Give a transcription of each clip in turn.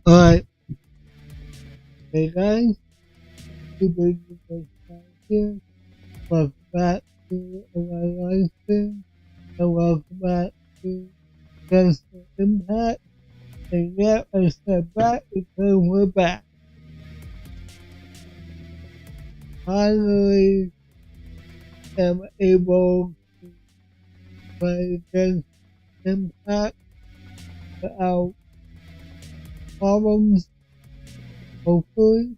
Alright, hey guys, super duper fan here. Welcome back to my live stream, and welcome back to Genshin Impact. And yeah, I step back because we're back. Finally, am able to play Genshin Impact without problems. Hopefully,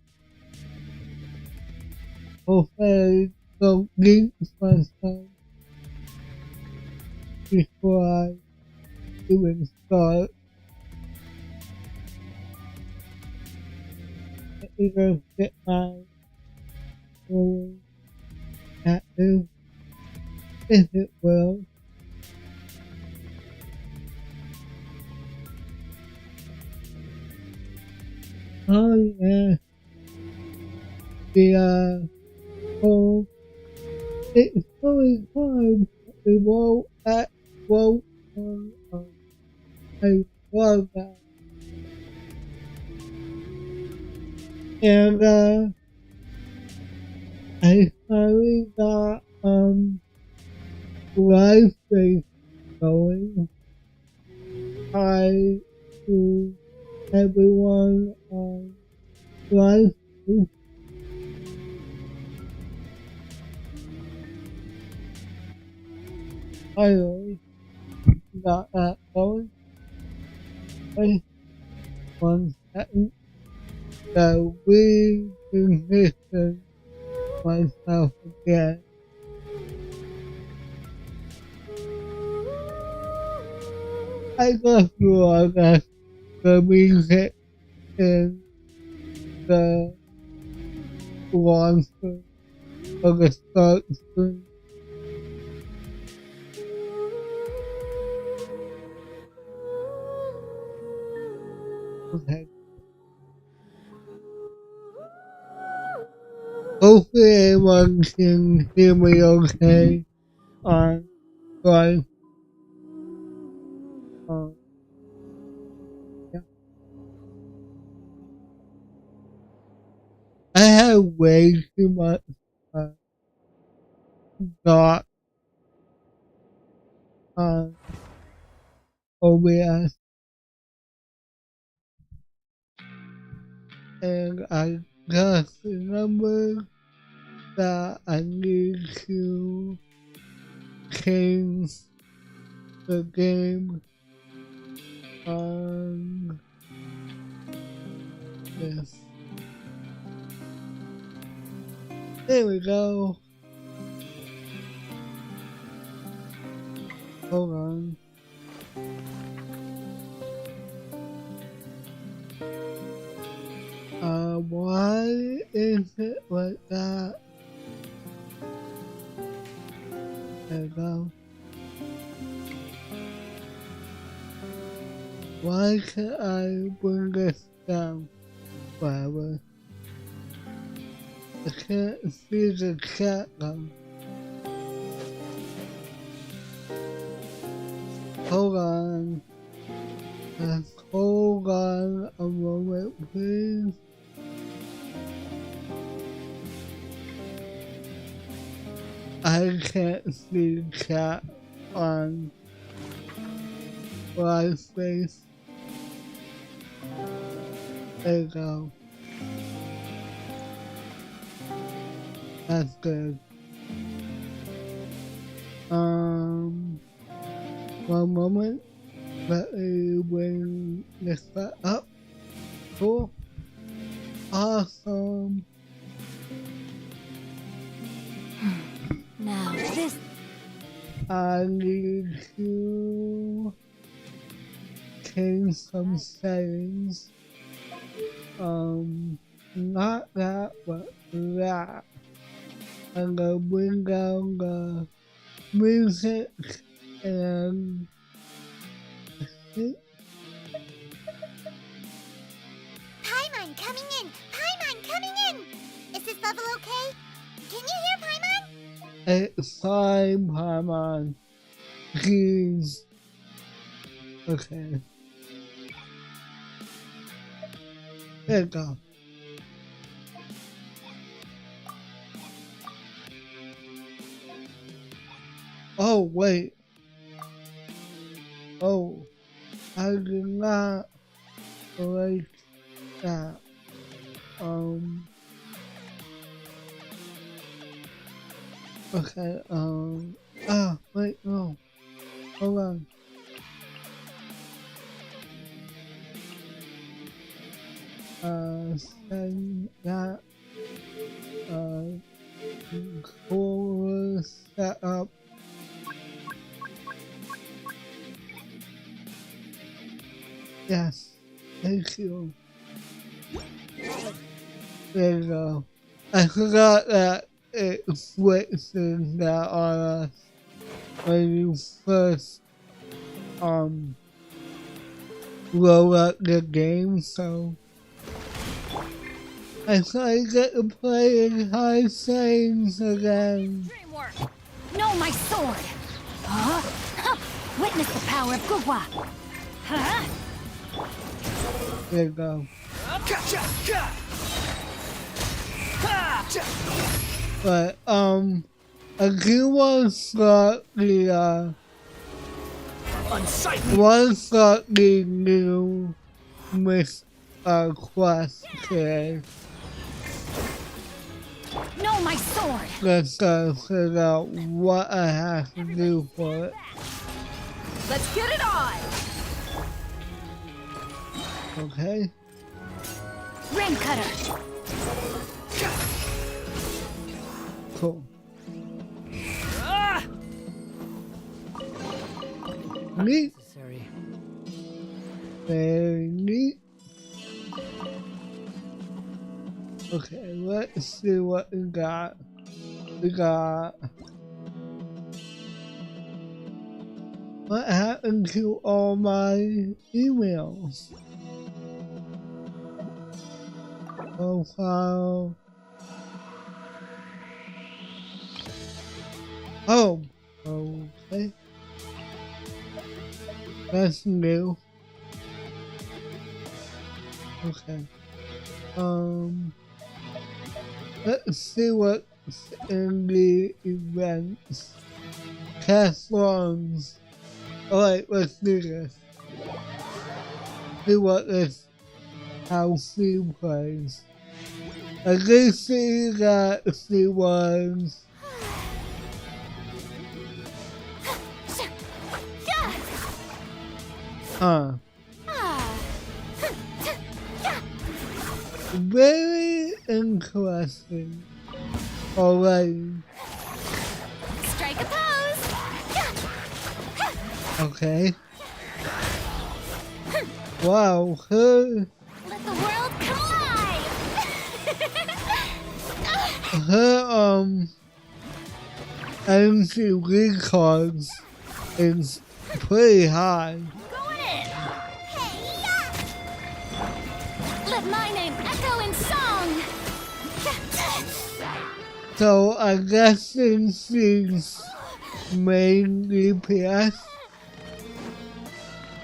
I don't jinx myself before I even start. I either get my phone active if it will. Oh yeah, the whole it's fully fine. It won't turn on. I love that. And I finally got live space going. Hi to everyone on live space. Finally got that going. Wait 1 second. So we position myself again. I guess you all got the music in the launcher of the start screen. Okay. Hopefully everyone can hear me okay on live. Yeah. I have way too much thought on OBS, and I just remember that I need to change the game on this. There we go. Hold on. Why is it like that? There we go. Why can't I bring this down? Whatever. I can't see the chat now. Hold on. Hold on a moment, please. I can't see chat on live space. There you go. That's good. One moment. Let me bring this back up. Cool. Awesome. Now this. I need to change some settings. Not that, but that. I'm gonna bring down the music and Paimon coming in! Paimon coming in! Is this level okay? Can you hear Paimon? it's fine, Paimon. Please. Okay. There you go. Oh, wait. Oh, I did not like that. Okay, wait, no. Hold on. Send that, core setup. Yes, thank you. There you go. I forgot that it switches that on us when you first, load up the game, so I finally get to play in high settings again. Dreamwork! Know my sword! Huh? Witness the power of Gugwa! Huh? There you go. But, I do want to start the, new quest today. Know my sword! Let's figure out what I have to do for it. Let's get it on! Okay? Rain cutter! Cool. Neat. Very neat. Okay, let's see what we got. We got... What happened to all my emails? Profile. Oh, okay. That's new. Okay. Let's see what's in the events. Cast songs. Alright, let's do this. See what this house she plays. I can see that she was very interesting already. Strike a pose! Okay. Wow, her Let the world come alive! her MTV cards is pretty high. Going in! Hey, let my name echo in song! So I guess since she's main DPS,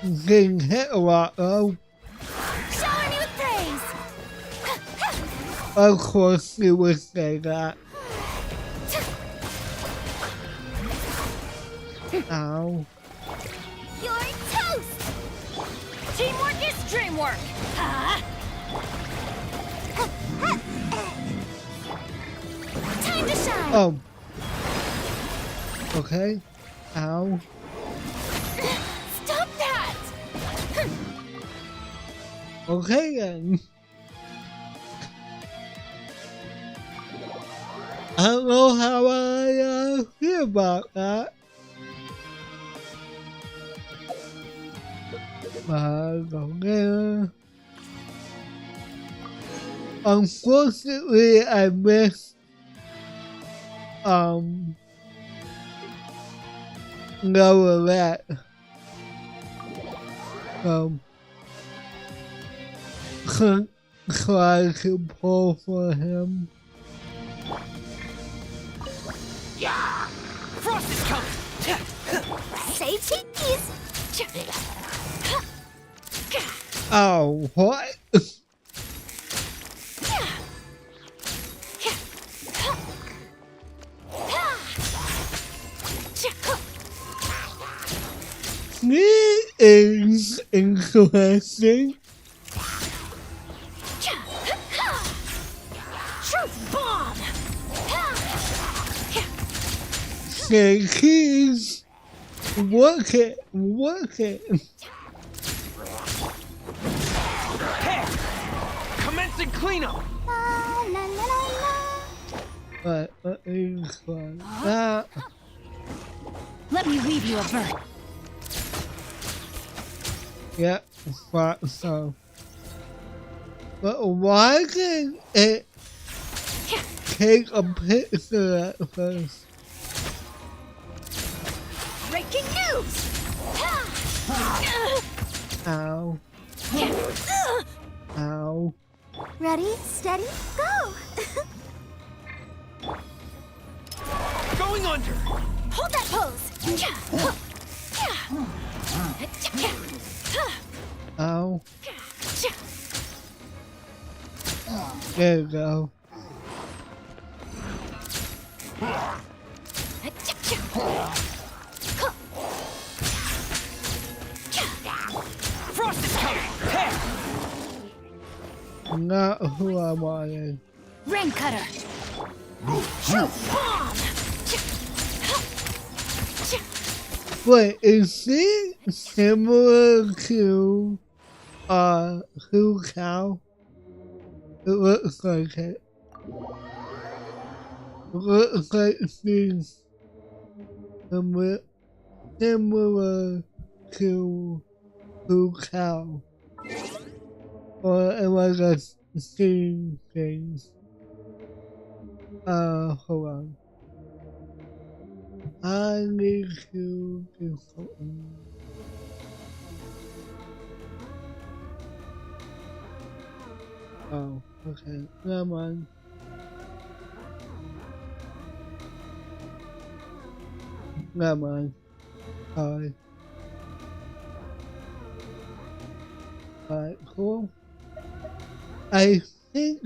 she can hit a lot though. Shower me with praise! Of course she would say that. Ow. You're toast! Teamwork is dreamwork! Huh? Time to shine! Oh. Okay. Ow. Stop that! Okay then. I don't know how I feel about that. Go there. Unfortunately, I missed Novelette. Couldn't try to pull for him. Yeah! Frost is coming! Say cheese! Oh, what? This is interesting. Truth bomb! The keys work it. Hey! Commencing cleanup! La la la la la. But let me try that. Let me weave you a vert. Yeah, thought so. But why did it take a picture at first? Breaking news! Ow. Ow. Ready, steady, go! Going under! Hold that pose! Ow. There you go. Frost is coming! Hey! Not who I wanted. Rain cutter! Truth bomb! Wait, is it similar to Who Cow? It looks like it. It looks like it's similar to Who Cow. Or am I just seeing things? Hold on. I need to do something. Oh, okay. Never mind. Never mind. Sorry. Alright, cool. I think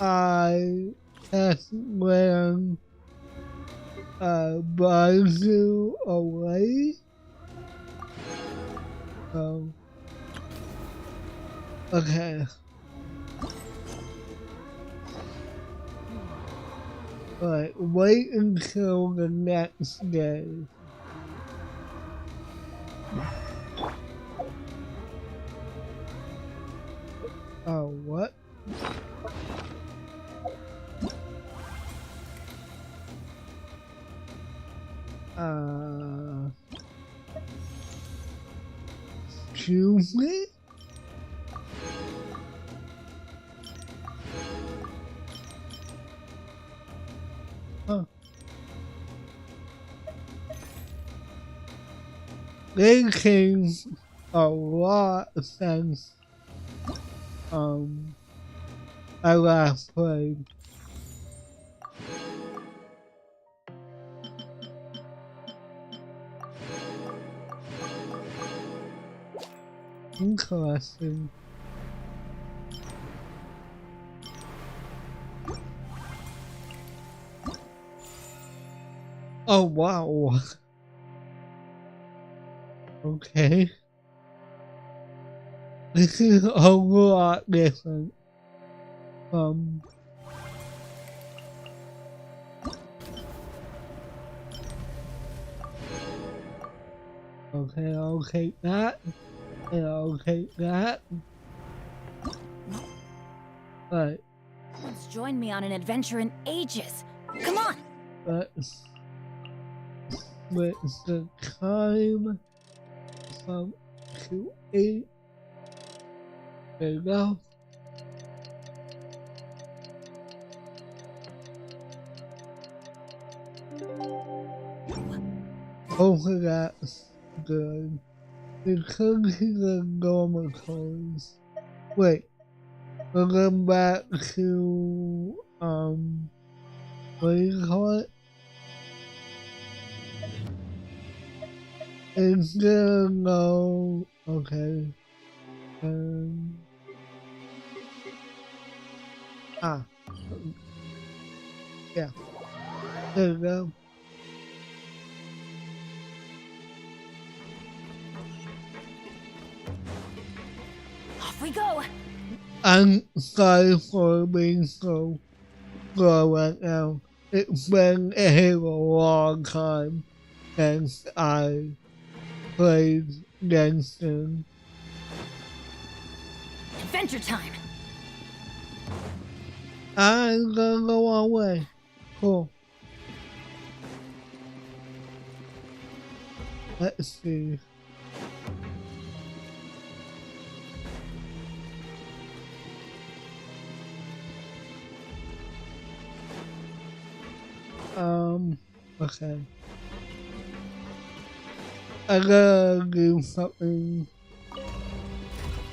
I just ran Bazoo away. Oh. Okay. Alright, wait until the next day. Oh, what? Excuse me? Huh. Making a lot of sense. I last played. Interesting. Oh wow. Okay. This is a lot different from okay, I'll take that. And I'll take that. But Let's join me on an adventure in ages. Come on! let's split the time from 2-8. There you go. Hopefully that's good. Because he's a normal toys. Wait. We're going back to what do you call it? It's gonna go okay. Yeah. There you go. Off we go. I'm sorry for being so slow right now. It's been a long time since I played Genshin. Adventure time. I'm gonna go all way. Cool. Let's see. Okay. I gotta do something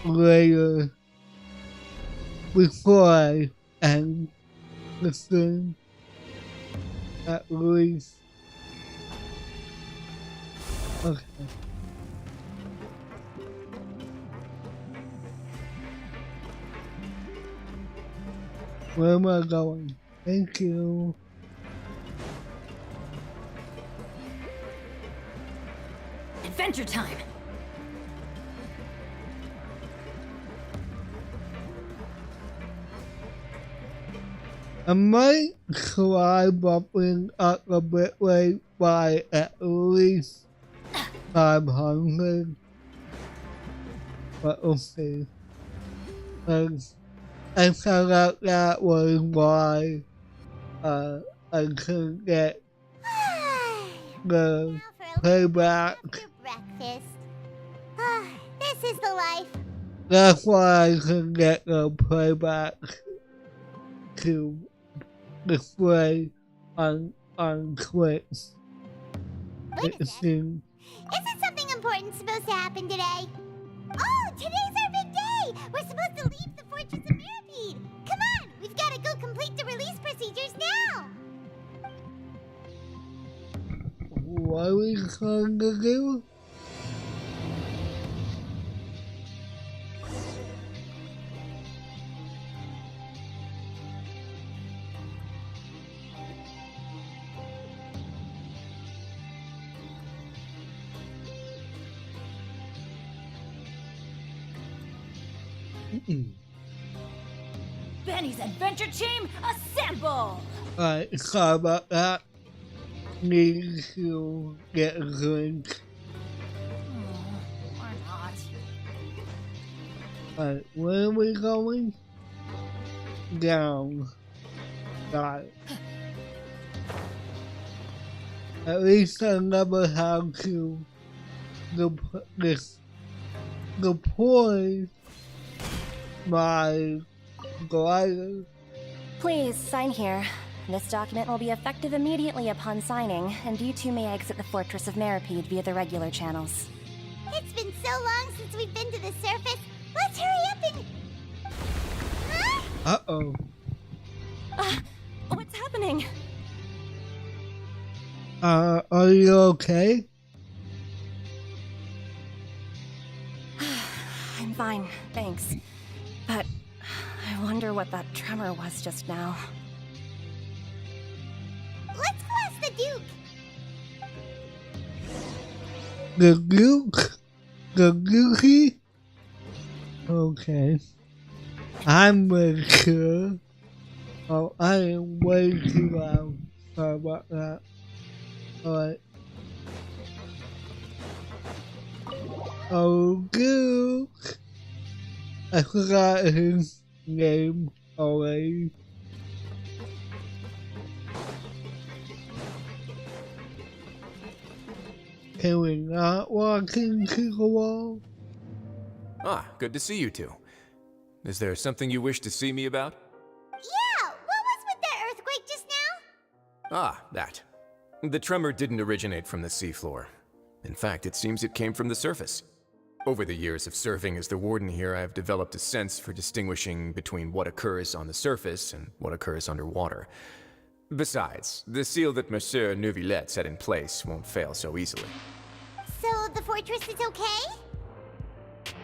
later before I end the stream, at least. Okay. Where am I going? Thank you. Adventure time. I might try bumping up a bit rate by at least 500, but we'll see. I found out that was why I couldn't get the Now for a playback. after breakfast. This is the life. That's why I couldn't get the playback to display on Twitch. Wait a It sec. seemed Isn't something important supposed to happen today? Oh, today's our big day! We're supposed to leave the Fortress of Mirapede! Come on! We've got to go complete the release procedures now! what are we going to do? Benny's adventure team, assemble! Alright, sorry about that. Need to get a drink. Or not. Alright, where are we going? Down. Got it. At least I never have to deploy my glider. Please sign here. This document will be effective immediately upon signing, and you two may exit the Fortress of Mirapede via the regular channels. It's been so long since we've been to the surface. Let's hurry up and... Huh? Uh-oh. What's happening? Are you okay? I'm fine, thanks. But I wonder what that tremor was just now. Let's go ask the Duke. The Duke? The Dukey? Okay. I'm way sure. Oh, I am way too loud. Sorry about that. Alright. Oh, Duke! I forgot his name already. Can we not walk into the wall? Ah, good to see you two. Is there something you wish to see me about? Yeah, what was with that earthquake just now? Ah, that. The tremor didn't originate from the seafloor. In fact, it seems it came from the surface. Over the years of serving as the warden here, I've developed a sense for distinguishing between what occurs on the surface and what occurs underwater. Besides, the seal that Monsieur Neuvillette set in place won't fail so easily. So the fortress is okay?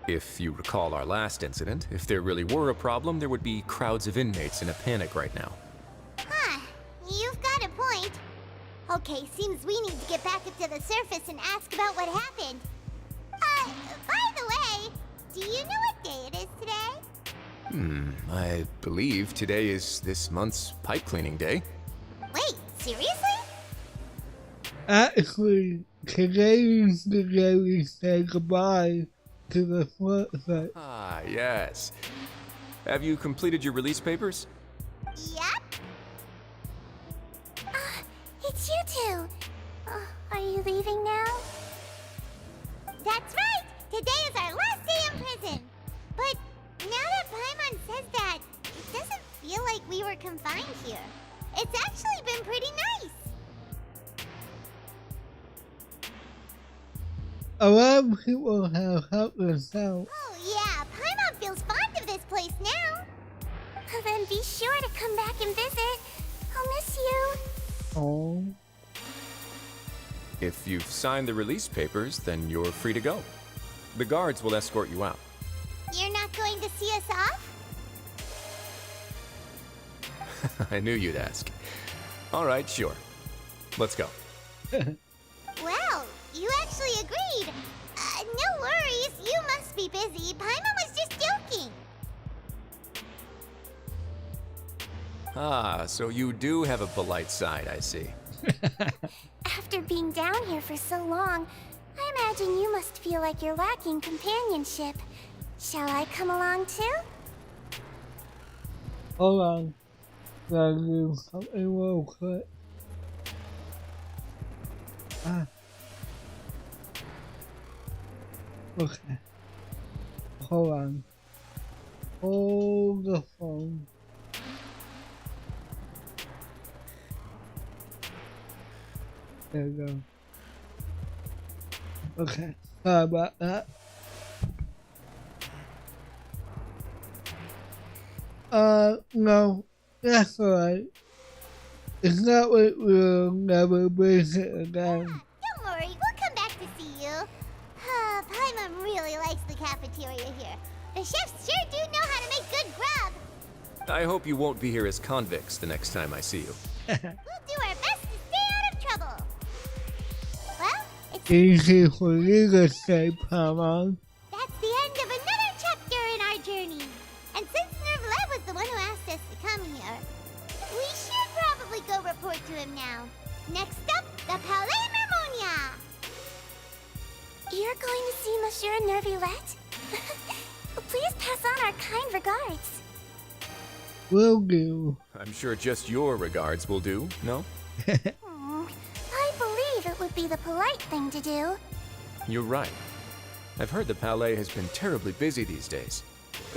If you recall our last incident, if there really were a problem, there would be crowds of inmates in a panic right now. Huh, you've got a point. Okay, seems we need to get back up to the surface and ask about what happened. By the way, Do you know what day it is today? I believe today is this month's pipe cleaning day. Wait, seriously? Actually, today is the day we say goodbye to the flashlight. Ah, yes. Have you completed your release papers? Yep. It's you two. Are you leaving now? That's right! Today is our last day in prison. But now that Paimon says that, it doesn't feel like we were confined here. It's actually been pretty nice. A lot of people have helped us out. Oh yeah, Paimon feels fond of this place now. Then be sure to come back and visit. I'll miss you. Oh. If you've signed the release papers, then you're free to go. The guards will escort you out. You're not going to see us off? I knew you'd ask. All right, sure. Let's go. Well, you actually agreed. No worries, you must be busy. Paimon was just joking. Ah, so you do have a polite side, I see. After being down here for so long, I imagine you must feel like you're lacking companionship. Shall I come along too? Hold on. Gotta do something real quick. Okay. Hold on. Hold the phone. There we go. Okay. Sorry about that. No. That's alright. It's not like we'll never visit again. Don't worry, we'll come back to see you. Paimon really likes the cafeteria here. The chefs sure do know how to make good grub. I hope you won't be here as convicts the next time I see you. We'll do our best to stay out of trouble. Well, it's Easy for you to say, Paimon. that's the end of another chapter in our journey. And since Nervlet was the one who asked us to come here, we should probably go report to him now. Next up, the Palais Mermonia. You're going to see Monsieur Nervlet? Please pass on our kind regards. Will do. I'm sure just your regards will do, no? I believe it would be the polite thing to do. You're right. I've heard the Palais has been terribly busy these days.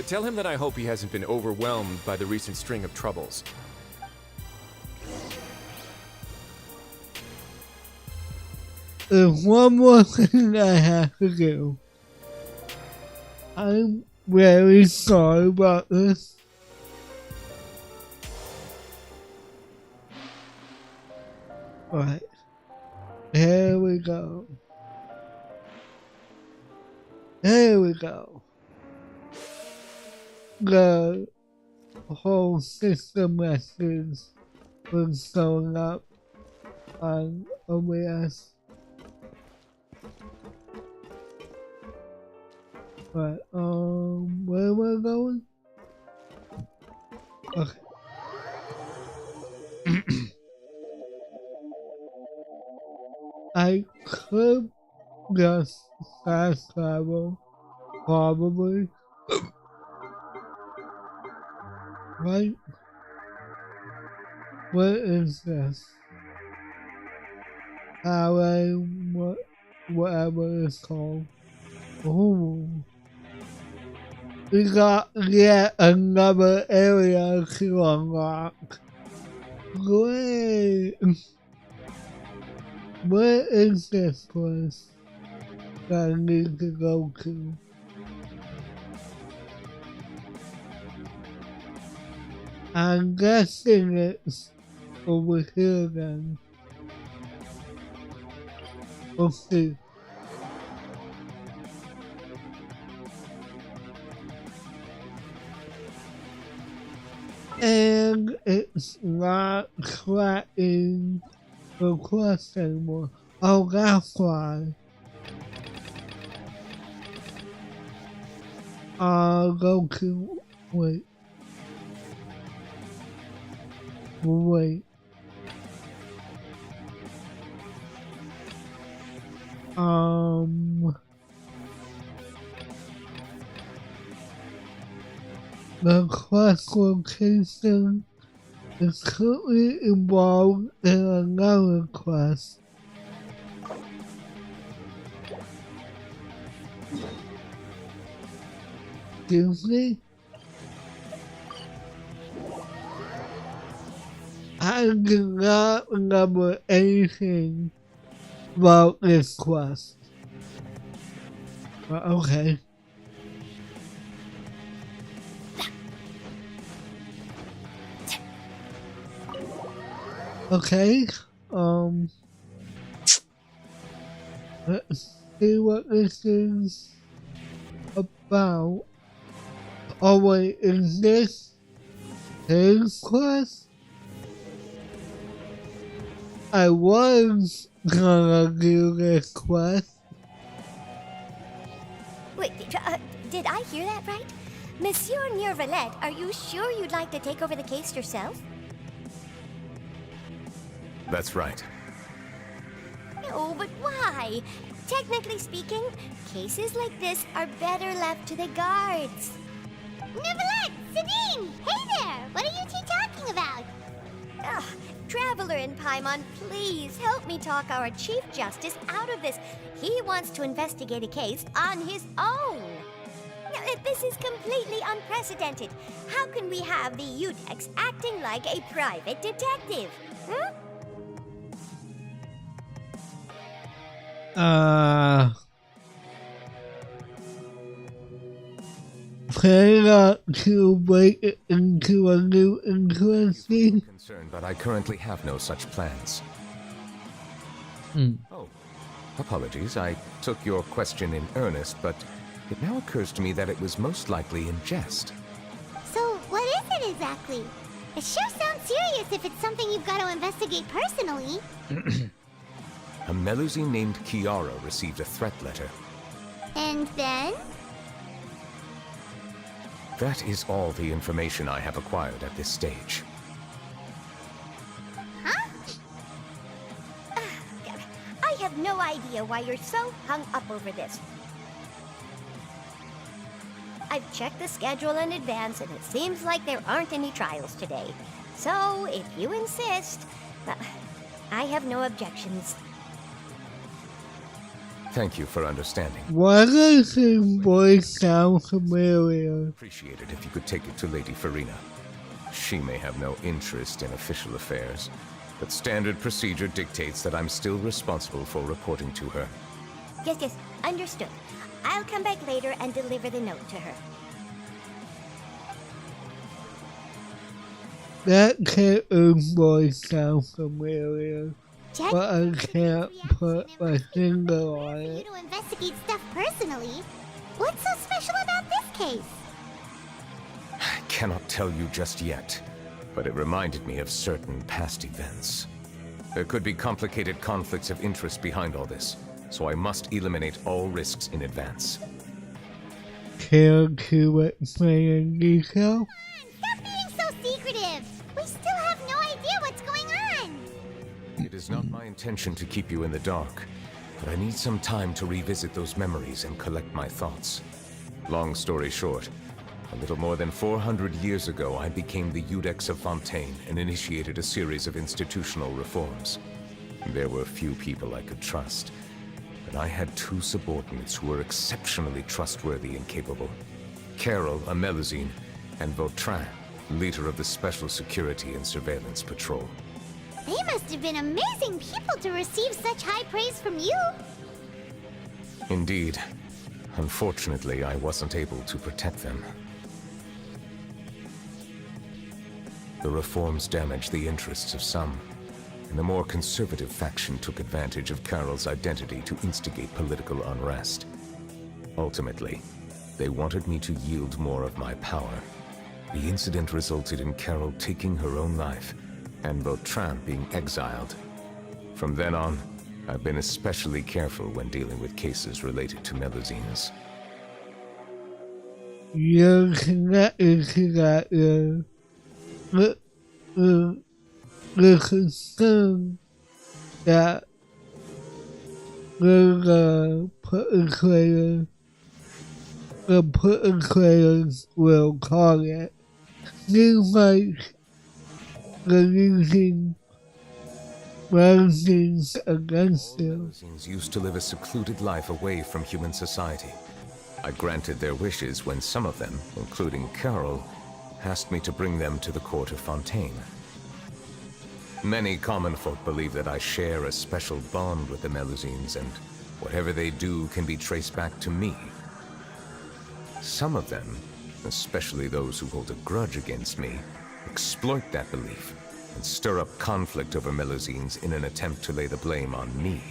Tell him that I hope he hasn't been overwhelmed by the recent string of troubles. There's one more thing I have to do. I'm very sorry about this. Right. Here we go. Here we go. The whole system message was showing up on OBS. Right, where am I going? Okay. I could just fast travel, probably. Right? What is this? Whatever it's called. Ooh. We got yet another area to unlock. Great! Where is this place that I need to go to? I'm guessing it's over here then. We'll see. And it's not tracking the quest anymore. Oh, that's why. Goku, wait. Wait. The quest location is currently involved in another quest. Excuse me? I do not remember anything about this quest. But okay. Okay, let's see what this is about. Oh wait, is this his quest? I was gonna do this quest. Wait, did I hear that right? Monsieur Nervalette, are you sure you'd like to take over the case yourself? That's right. No, but why? Technically speaking, cases like this are better left to the guards. Nervalette! Sabine! Hey there! What are you two talking about? Ugh, Traveler in Paimon, please help me talk our Chief Justice out of this. He wants to investigate a case on his own. Now, this is completely unprecedented. How can we have the Udex acting like a private detective? Hmm? Plan not to break it into a new interesting. Concerned, but I currently have no such plans. Oh, apologies. I took your question in earnest, but it now occurs to me that it was most likely in jest. So, what is it exactly? It sure sounds serious if it's something you've got to investigate personally. A Melusine named Kiara received a threat letter. And then? That is all the information I have acquired at this stage. Huh? I have no idea why you're so hung up over this. I've checked the schedule in advance, and it seems like there aren't any trials today. So, if you insist, I have no objections. Thank you for understanding. Why does his voice sound familiar? Appreciate it if you could take it to Lady Farina. She may have no interest in official affairs, but standard procedure dictates that I'm still responsible for reporting to her. Yes, understood. I'll come back later and deliver the note to her. That character's voice sounds familiar, but I can't put my finger on You it. to investigate stuff personally. What's so special about this case? I cannot tell you just yet, but it reminded me of certain past events. There could be complicated conflicts of interest behind all this, so I must eliminate all risks in advance. Care to explain in detail? Stop being so secretive! We still have no idea what's going on! It is not my intention to keep you in the dark, but I need some time to revisit those memories and collect my thoughts. Long story short, a little more than 400 years ago, I became the Udex of Fontaine and initiated a series of institutional reforms. There were few people I could trust, but I had two subordinates who were exceptionally trustworthy and capable. Carol, a Melusine, and Vautrin, leader of the Special Security and Surveillance Patrol. They must have been amazing people to receive such high praise from you! Indeed. Unfortunately, I wasn't able to protect them. The reforms damaged the interests of some, and the more conservative faction took advantage of Carol's identity to instigate political unrest. Ultimately, they wanted me to yield more of my power. The incident resulted in Carol taking her own life, and Vautrin being exiled. From then on, I've been especially careful when dealing with cases related to Melusines. you're connected to that. The concern that the perpetrators will call it. Seems like they're using Melusines against you. Melusines used to live a secluded life away from human society. I granted their wishes when some of them, including Carol, asked me to bring them to the court of Fontaine. Many common folk believe that I share a special bond with the Melusines, and whatever they do can be traced back to me. Some of them, especially those who hold a grudge against me, exploit that belief and stir up conflict over Melusines in an attempt to lay the blame on me.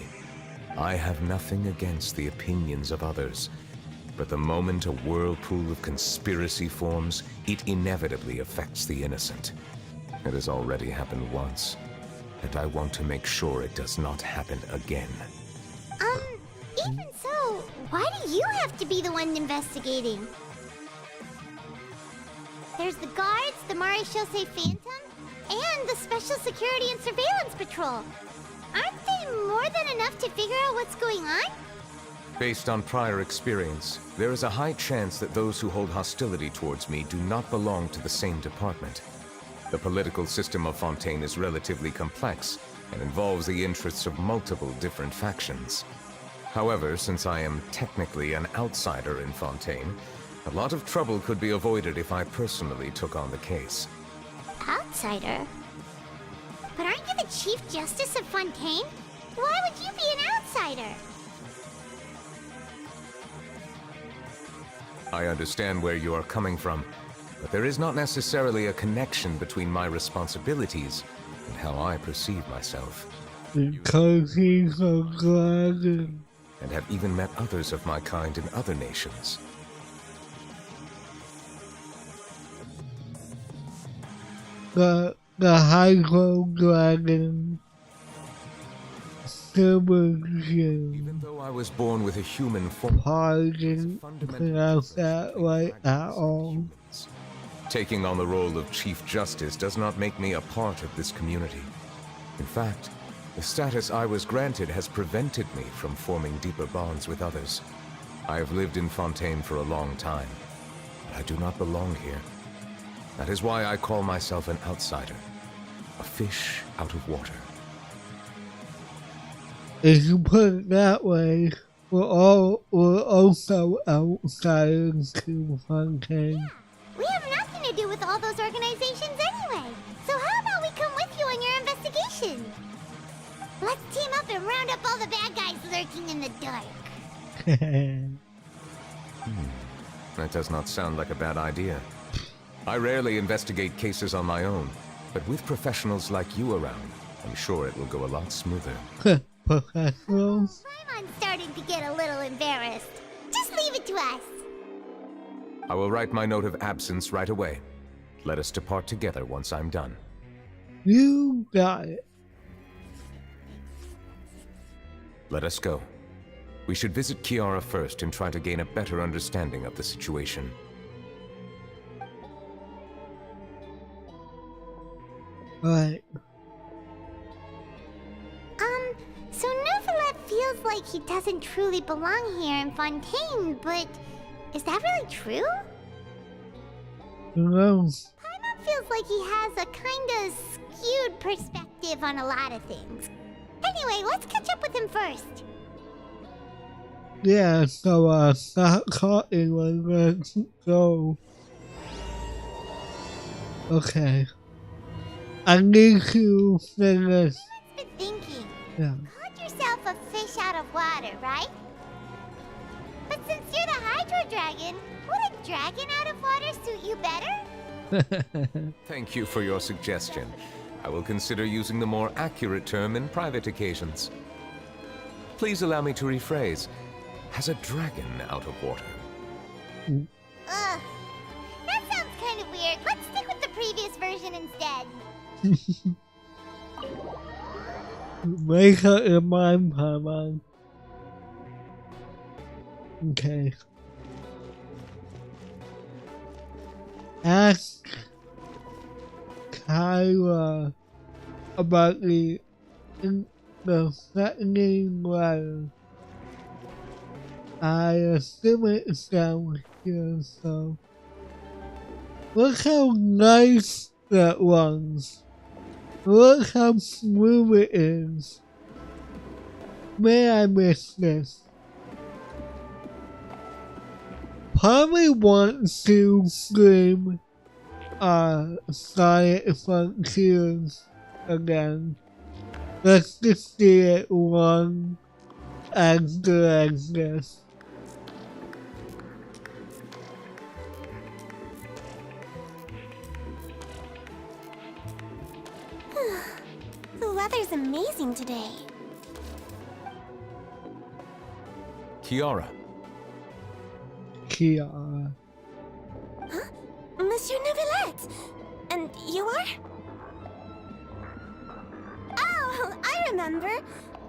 I have nothing against the opinions of others, but the moment a whirlpool of conspiracy forms, it inevitably affects the innocent. It has already happened once, and I want to make sure it does not happen again. Even so, why do you have to be the one investigating? There's the guards, the Maréchaussée Phantom, and the Special Security and Surveillance Patrol. Aren't they more than enough to figure out what's going on? Based on prior experience, there is a high chance that those who hold hostility towards me do not belong to the same department. The political system of Fontaine is relatively complex and involves the interests of multiple different factions. However, since I am technically an outsider in Fontaine, a lot of trouble could be avoided if I personally took on the case. Outsider? But aren't you the Chief Justice of Fontaine? Why would you be an outsider? I understand where you are coming from, but there is not necessarily a connection between my responsibilities and how I perceive myself. Because he's a dragon. And have even met others of my kind in other nations. The Hydro Dragon. Even though I was born with a human form, Pardon, pronounce that right at all. taking on the role of Chief Justice does not make me a part of this community. In fact, the status I was granted has prevented me from forming deeper bonds with others. I have lived in Fontaine for a long time, but I do not belong here. That is why I call myself an outsider, a fish out of water. If you put it that way, we're also outsiders to Fontaine. We have nothing to do with all those organizations anyway. So how about we come with you on your investigation? Let's team up and round up all the bad guys lurking in the dark. That does not sound like a bad idea. I rarely investigate cases on my own, but with professionals like you around, I'm sure it will go a lot smoother. Professionals? I'm starting to get a little embarrassed. Just leave it to us. I will write my note of absence right away. Let us depart together once I'm done. You got it. Let us go. We should visit Kiara first and try to gain a better understanding of the situation. Right. So Neuvillette feels like he doesn't truly belong here in Fontaine, but is that really true? No. Paimon feels like he has a kinda skewed perspective on a lot of things. Anyway, let's catch up with him first. Yeah, so stop talking and let's go. Okay. I need to finish. I've been thinking. Yeah. Called yourself a fish out of water, right? But since you're the Hydro Dragon, would a dragon out of water suit you better? Thank you for your suggestion. I will consider using the more accurate term in private occasions. Please allow me to rephrase. Has a dragon out of water? Ugh. That sounds kind of weird. Let's stick with the previous version instead. Make up your mind, Paimon. Okay. ask Kyra about the threatening letter. I assume it's down here, so look how nice that runs. Look how smooth it is. May I miss this? Probably wants to scream Sonic Frontiers again. Let's just see it run as good as this. The weather's amazing today. Kiara. Kiara. Huh? Monsieur Neuvillette! And you are? Oh, I remember.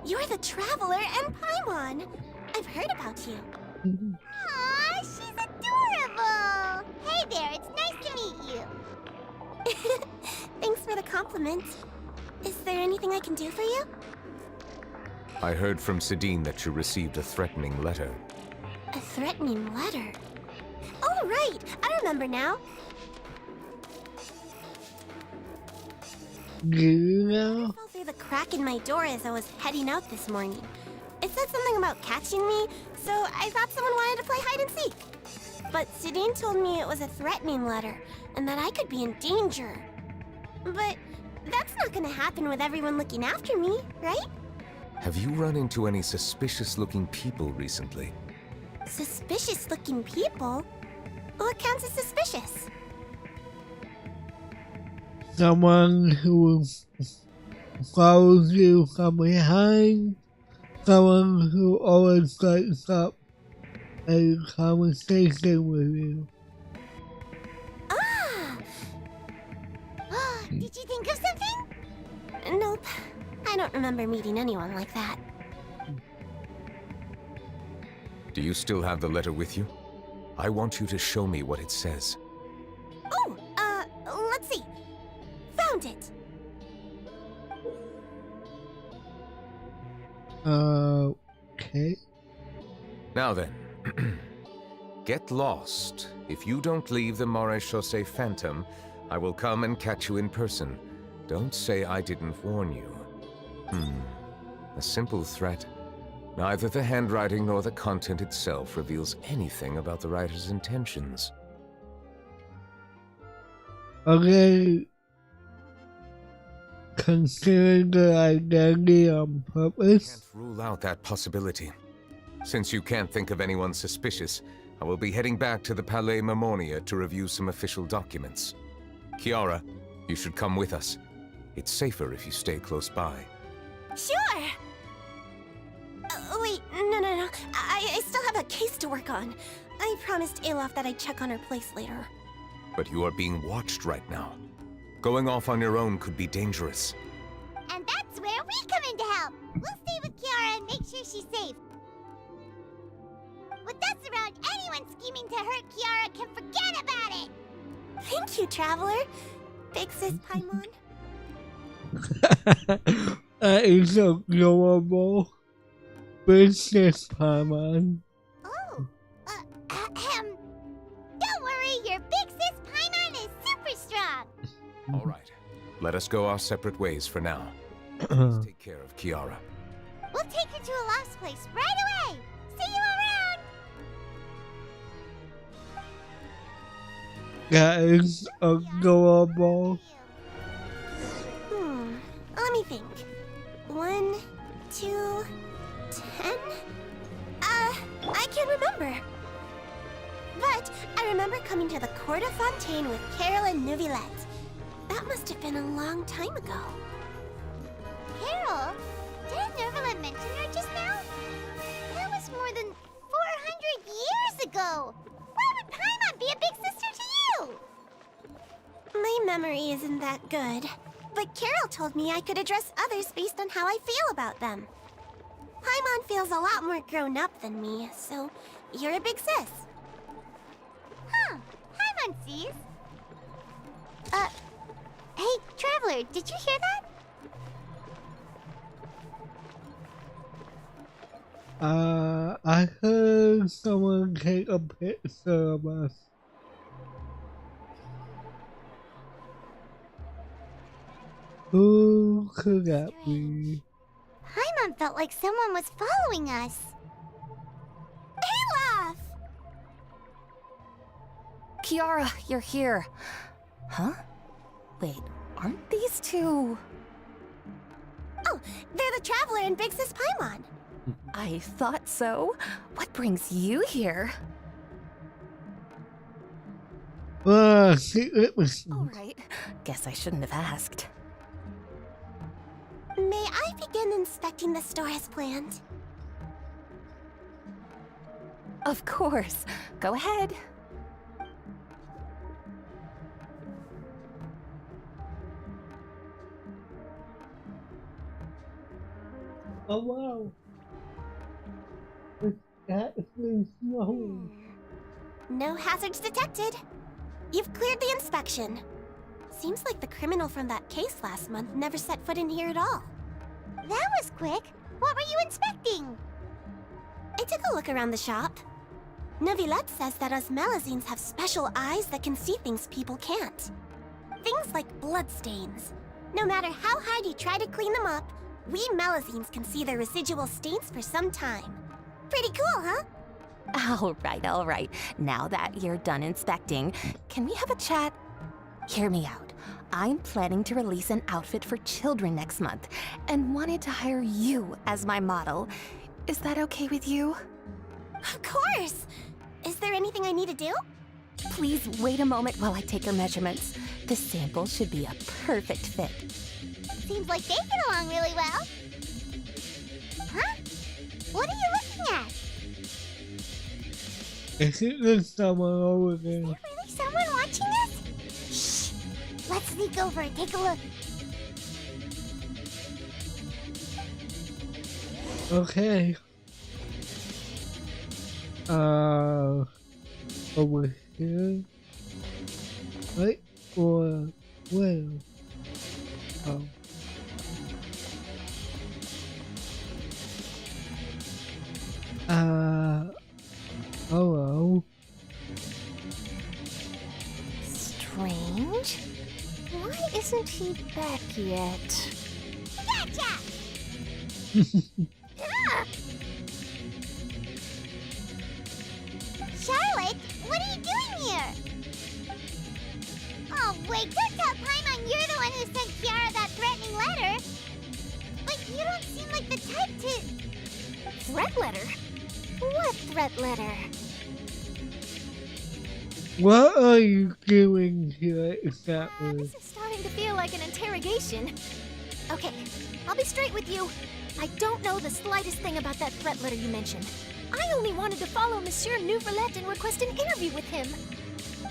You're the Traveler and Paimon. I've heard about you. Aw, she's adorable! Hey there, it's nice to meet you. Thanks for the compliment. Is there anything I can do for you? I heard from Sidine that you received a threatening letter. A threatening letter? Oh, right! I remember now. Do you know? I fell through the crack in my door as I was heading out this morning. It said something about catching me, so I thought someone wanted to play hide and seek. But Sidine told me it was a threatening letter, and that I could be in danger. But that's not gonna happen with everyone looking after me, right? Have you run into any suspicious-looking people recently? Suspicious-looking people? What counts as suspicious? Someone who follows you from behind, someone who always strikes up a conversation with you. Ah! Did you think of something? Nope. I don't remember meeting anyone like that. Do you still have the letter with you? I want you to show me what it says. Oh, let's see. Found it. Okay. Now then, get lost. If you don't leave the Maréchaussée Phantom, I will come and catch you in person. Don't say I didn't warn you. A simple threat. Neither the handwriting nor the content itself reveals anything about the writer's intentions. Okay. Consider the identity on purpose. Can't rule out that possibility. Since you can't think of anyone suspicious, I will be heading back to the Palais Mermonia to review some official documents. Kiara, you should come with us. It's safer if you stay close by. Sure! Wait, no. I still have a case to work on. I promised Alof that I'd check on her place later. But you are being watched right now. Going off on your own could be dangerous. And that's where we come in to help. We'll stay with Kiara and make sure she's safe. With us around, anyone scheming to hurt Kiara can forget about it. Thank you, Traveler. Big Sis Paimon. That is adorable. Business Paimon. Oh, don't worry, your Big Sis Paimon is super strong. All right. Let us go our separate ways for now. Please take care of Kiara. We'll take her to a lost place right away. See you around. That is adorable. Let me think. 1, 2, 10? I can't remember. But I remember coming to the Court of Fontaine with Carol and Neuvillette. That must have been a long time ago. Carol? Didn't Neuvillette mention her just now? That was more than 400 years ago. Why would Paimon be a big sister to you? My memory isn't that good. But Carol told me I could address others based on how I feel about them. Paimon feels a lot more grown up than me, so you're a big sis. Huh, Paimon sees. Hey, Traveler, did you hear that? I heard someone take a picture of us. Who could that be? Paimon felt like someone was following us. Olaf! Kiara, you're here. Huh? Wait, aren't these two? Oh, they're the Traveler and Big Sis Paimon. I thought so. What brings you here? Secret mission. All right. Guess I shouldn't have asked. May I begin inspecting the store as planned? Of course. Go ahead. Oh wow. It's actually snowing. No hazards detected. You've cleared the inspection. Seems like the criminal from that case last month never set foot in here at all. That was quick. What were you inspecting? I took a look around the shop. Neuvillette says that us Melazines have special eyes that can see things people can't. Things like bloodstains. No matter how hard you try to clean them up, we Melazines can see their residual stains for some time. Pretty cool, huh? All right. Now that you're done inspecting, can we have a chat? Hear me out. I'm planning to release an outfit for children next month and wanted to hire you as my model. Is that okay with you? Of course! Is there anything I need to do? Please wait a moment while I take your measurements. The sample should be a perfect fit. Seems like they get along really well. Huh? What are you looking at? Isn't there someone over there? Is there really someone watching us? Shh! Let's sneak over and take a look. Okay. Over here. Right? Or where? Oh. Hello. Strange. Why isn't he back yet? Gotcha! Ah! Charlotte, what are you doing here? Oh, wait, don't tell Paimon you're the one who sent Kiara that threatening letter. But you don't seem like the type to... Threat letter? What threat letter? What are you doing here exactly? This is starting to feel like an interrogation. Okay, I'll be straight with you. I don't know the slightest thing about that threat letter you mentioned. I only wanted to follow Monsieur Neuvillette and request an interview with him.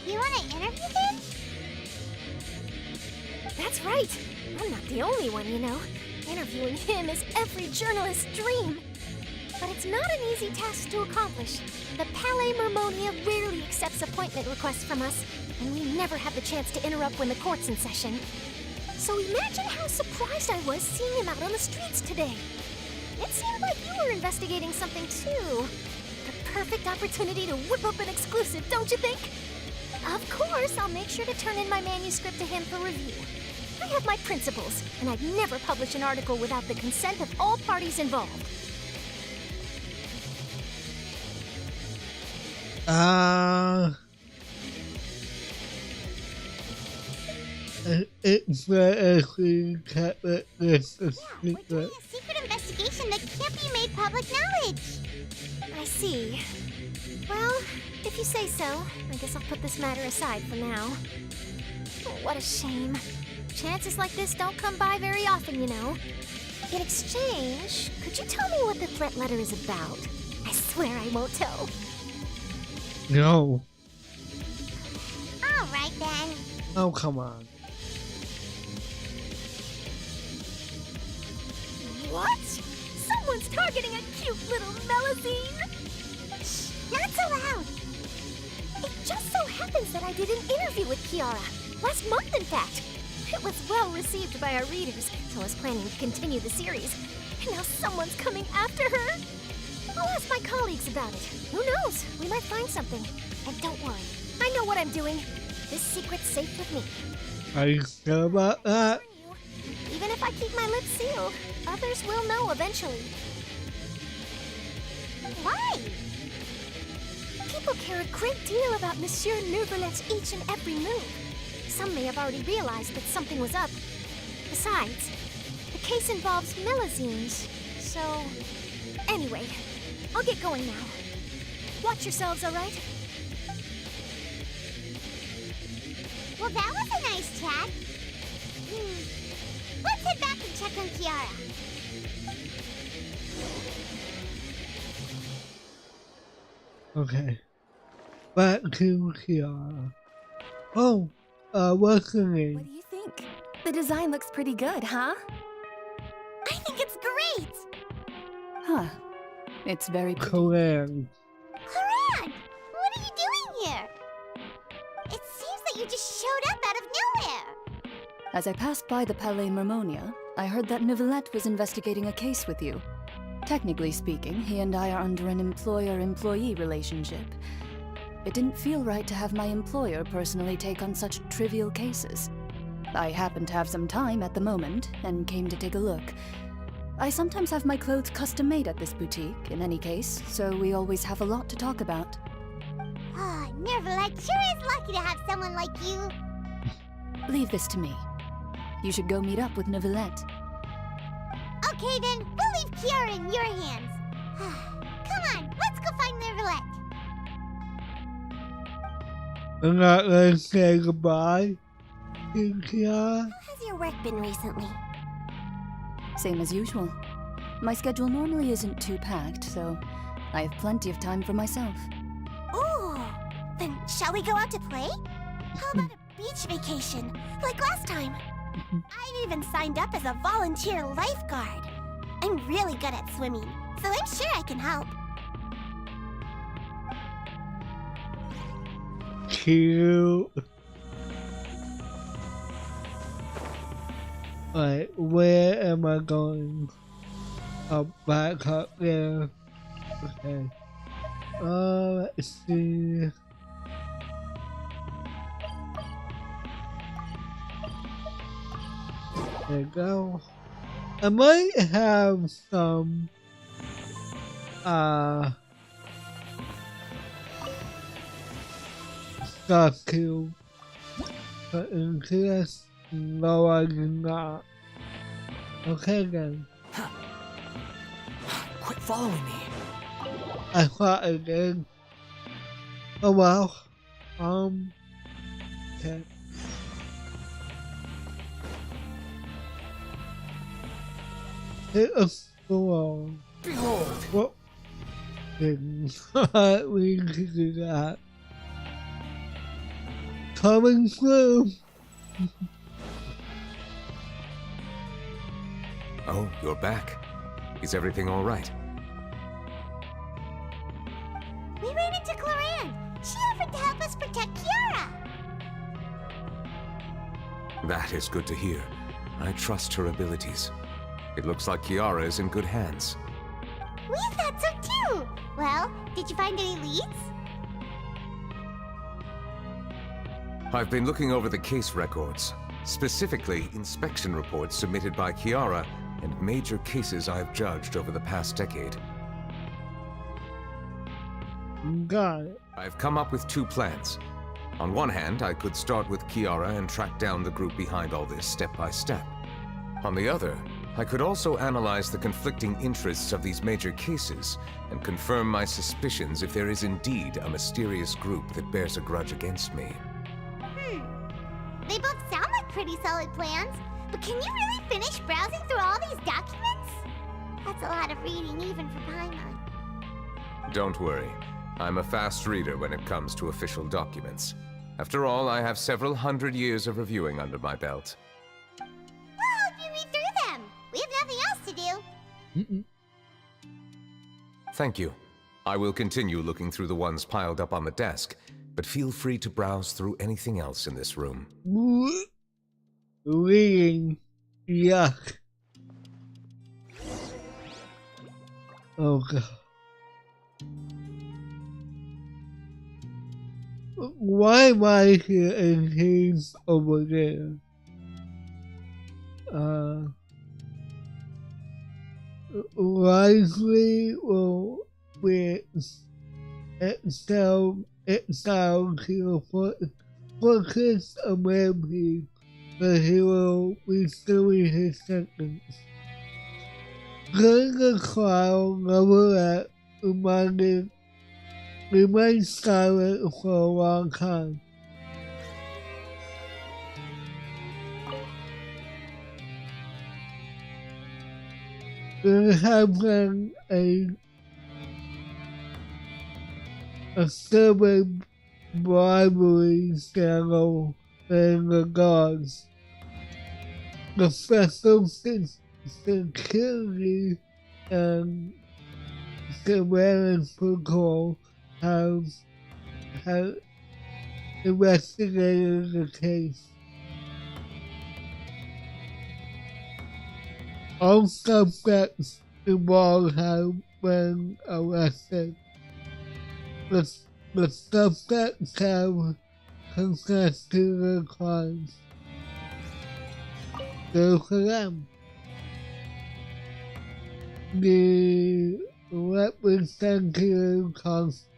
You want to interview him? That's right. I'm not the only one, you know. Interviewing him is every journalist's dream. But it's not an easy task to accomplish. The Palais Mermonia rarely accepts appointment requests from us, and we never have the chance to interrupt when the court's in session. So imagine how surprised I was seeing him out on the streets today. It seemed like you were investigating something too. The perfect opportunity to whip up an exclusive, don't you think? Of course, I'll make sure to turn in my manuscript to him for review. I have my principles, and I'd never publish an article without the consent of all parties involved. It's actually kept it this a We're secret. doing a secret investigation that can't be made public knowledge. I see. Well, if you say so, I guess I'll put this matter aside for now. Oh, what a shame. Chances like this don't come by very often, you know. In exchange, could you tell me what the threat letter is about? I swear I won't tell. No. All right, then. Oh, come on. What? Someone's targeting a cute little Melazine? Shh, not so loud. It just so happens that I did an interview with Kiara. Last month, in fact. It was well received by our readers, so I was planning to continue the series. And now someone's coming after her. I'll ask my colleagues about it. Who knows? We might find something. And don't worry, I know what I'm doing. This secret's safe with me. Are you sure about that? Even if I keep my lips sealed, others will know eventually. Why? People care a great deal about Monsieur Neuvrelet's each and every move. Some may have already realized that something was up. Besides, the case involves Melazines, so... Anyway, I'll get going now. Watch yourselves, all right? Well, that was a nice chat. Let's head back and check on Kiara. Okay. Back to Kiara. Oh, what's her What name? do you think? The design looks pretty good, huh? I think it's great! Huh. It's very pretty. Korean. Haran! What are you doing here? It seems that you just showed up out of nowhere. As I passed by the Palais Mermonia, I heard that Neuvillette was investigating a case with you. Technically speaking, he and I are under an employer-employee relationship. It didn't feel right to have my employer personally take on such trivial cases. I happened to have some time at the moment, and came to take a look. I sometimes have my clothes custom-made at this boutique, in any case, so we always have a lot to talk about. Ah, Neuvillette sure is lucky to have someone like you. Leave this to me. You should go meet up with Neuvillette. Okay then, we'll leave Kiara in your hands. Come on, let's go find Neuvillette. I'm not gonna say goodbye to Kiara. How has your work been recently? Same as usual. My schedule normally isn't too packed, so I have plenty of time for myself. Ooh, then shall we go out to play? How about a beach vacation, like last time? I've even signed up as a volunteer lifeguard. I'm really good at swimming, so I'm sure I can help. Cute. Alright, where am I going? Oh, back up there. Okay. Let's see. There you go. I might have some stuff to put into this. No, I do not. Okay then. Quit following me. I thought I did. Oh well. Okay. Hit a floor. Behold! What? Didn't we could do that. Coming through. Oh, you're back. Is everything all right? We ran into Cloran. She offered to help us protect Kiara. That is good to hear. I trust her abilities. It looks like Kiara is in good hands. We thought so too. Well, did you find any leads? I've been looking over the case records, specifically inspection reports submitted by Kiara and major cases I've judged over the past decade. Got it. I've come up with two plans. On one hand, I could start with Kiara and track down the group behind all this step by step. On the other, I could also analyze the conflicting interests of these major cases and confirm my suspicions if there is indeed a mysterious group that bears a grudge against me. They both sound like pretty solid plans, but can you really finish browsing through all these documents? That's a lot of reading even for Paimon. Don't worry. I'm a fast reader when it comes to official documents. After all, I have several hundred years of reviewing under my belt. We'll help you read through them. We have nothing else to do. Thank you. I will continue looking through the ones piled up on the desk, but feel free to browse through anything else in this room. Reading. Yuck. Oh god. Why am I here and he's over there? Wisely will it sounds he will focus on memory, but he will be doing his sentence. During the trial, Novelette remained silent for a long time. There had been a stubborn bribery scandal in the guards. The special security and surveillance patrol have investigated the case. All suspects involved have been arrested. The suspects have confessed to their crimes. Good for them. The representative council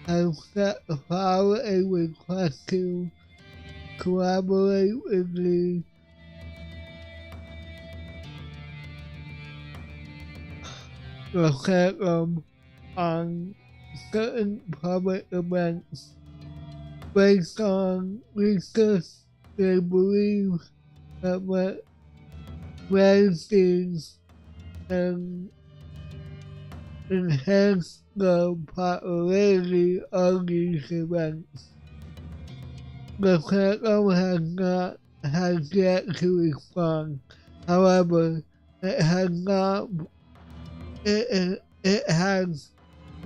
has filed a request to collaborate with the referendum on certain public events. Based on research, they believe that magazines can enhance the popularity of these events. The referendum has yet to respond. However, it has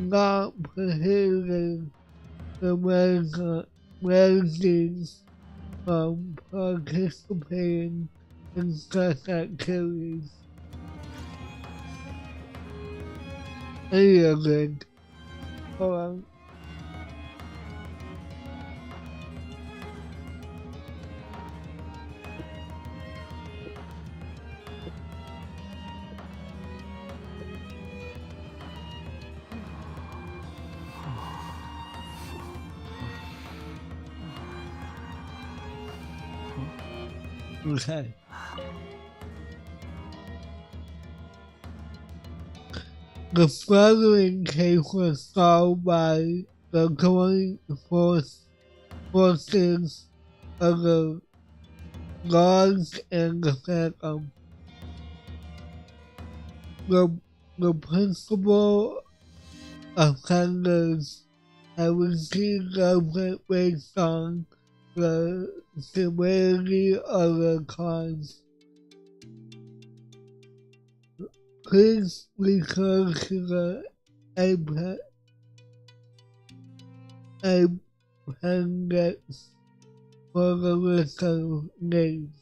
not prohibited the magazines from participating in such activities. Anyway, hold on. Okay. The following case was solved by the joint forces of the guards and the phantom. The principal offenders have received judgment based on the severity of the crimes. Please refer to the appendix for the list of names.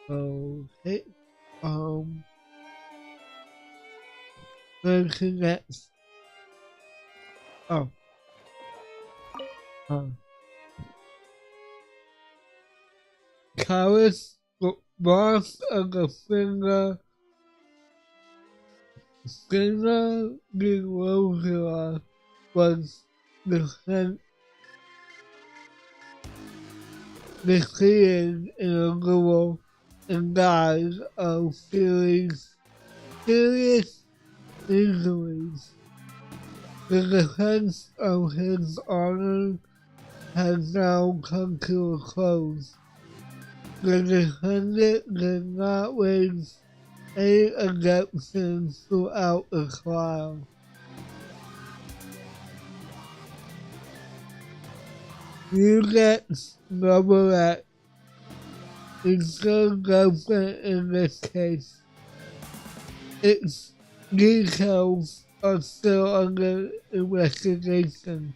Okay. Where's the next? Oh. Carlos, the boss of the Finger Rosula, was defeated in a duel and died of serious injuries. The defense of his honor has now come to a close. The defendant did not raise any objections throughout the trial. U.S. Novelette is the government in this case. Its details are still under investigation.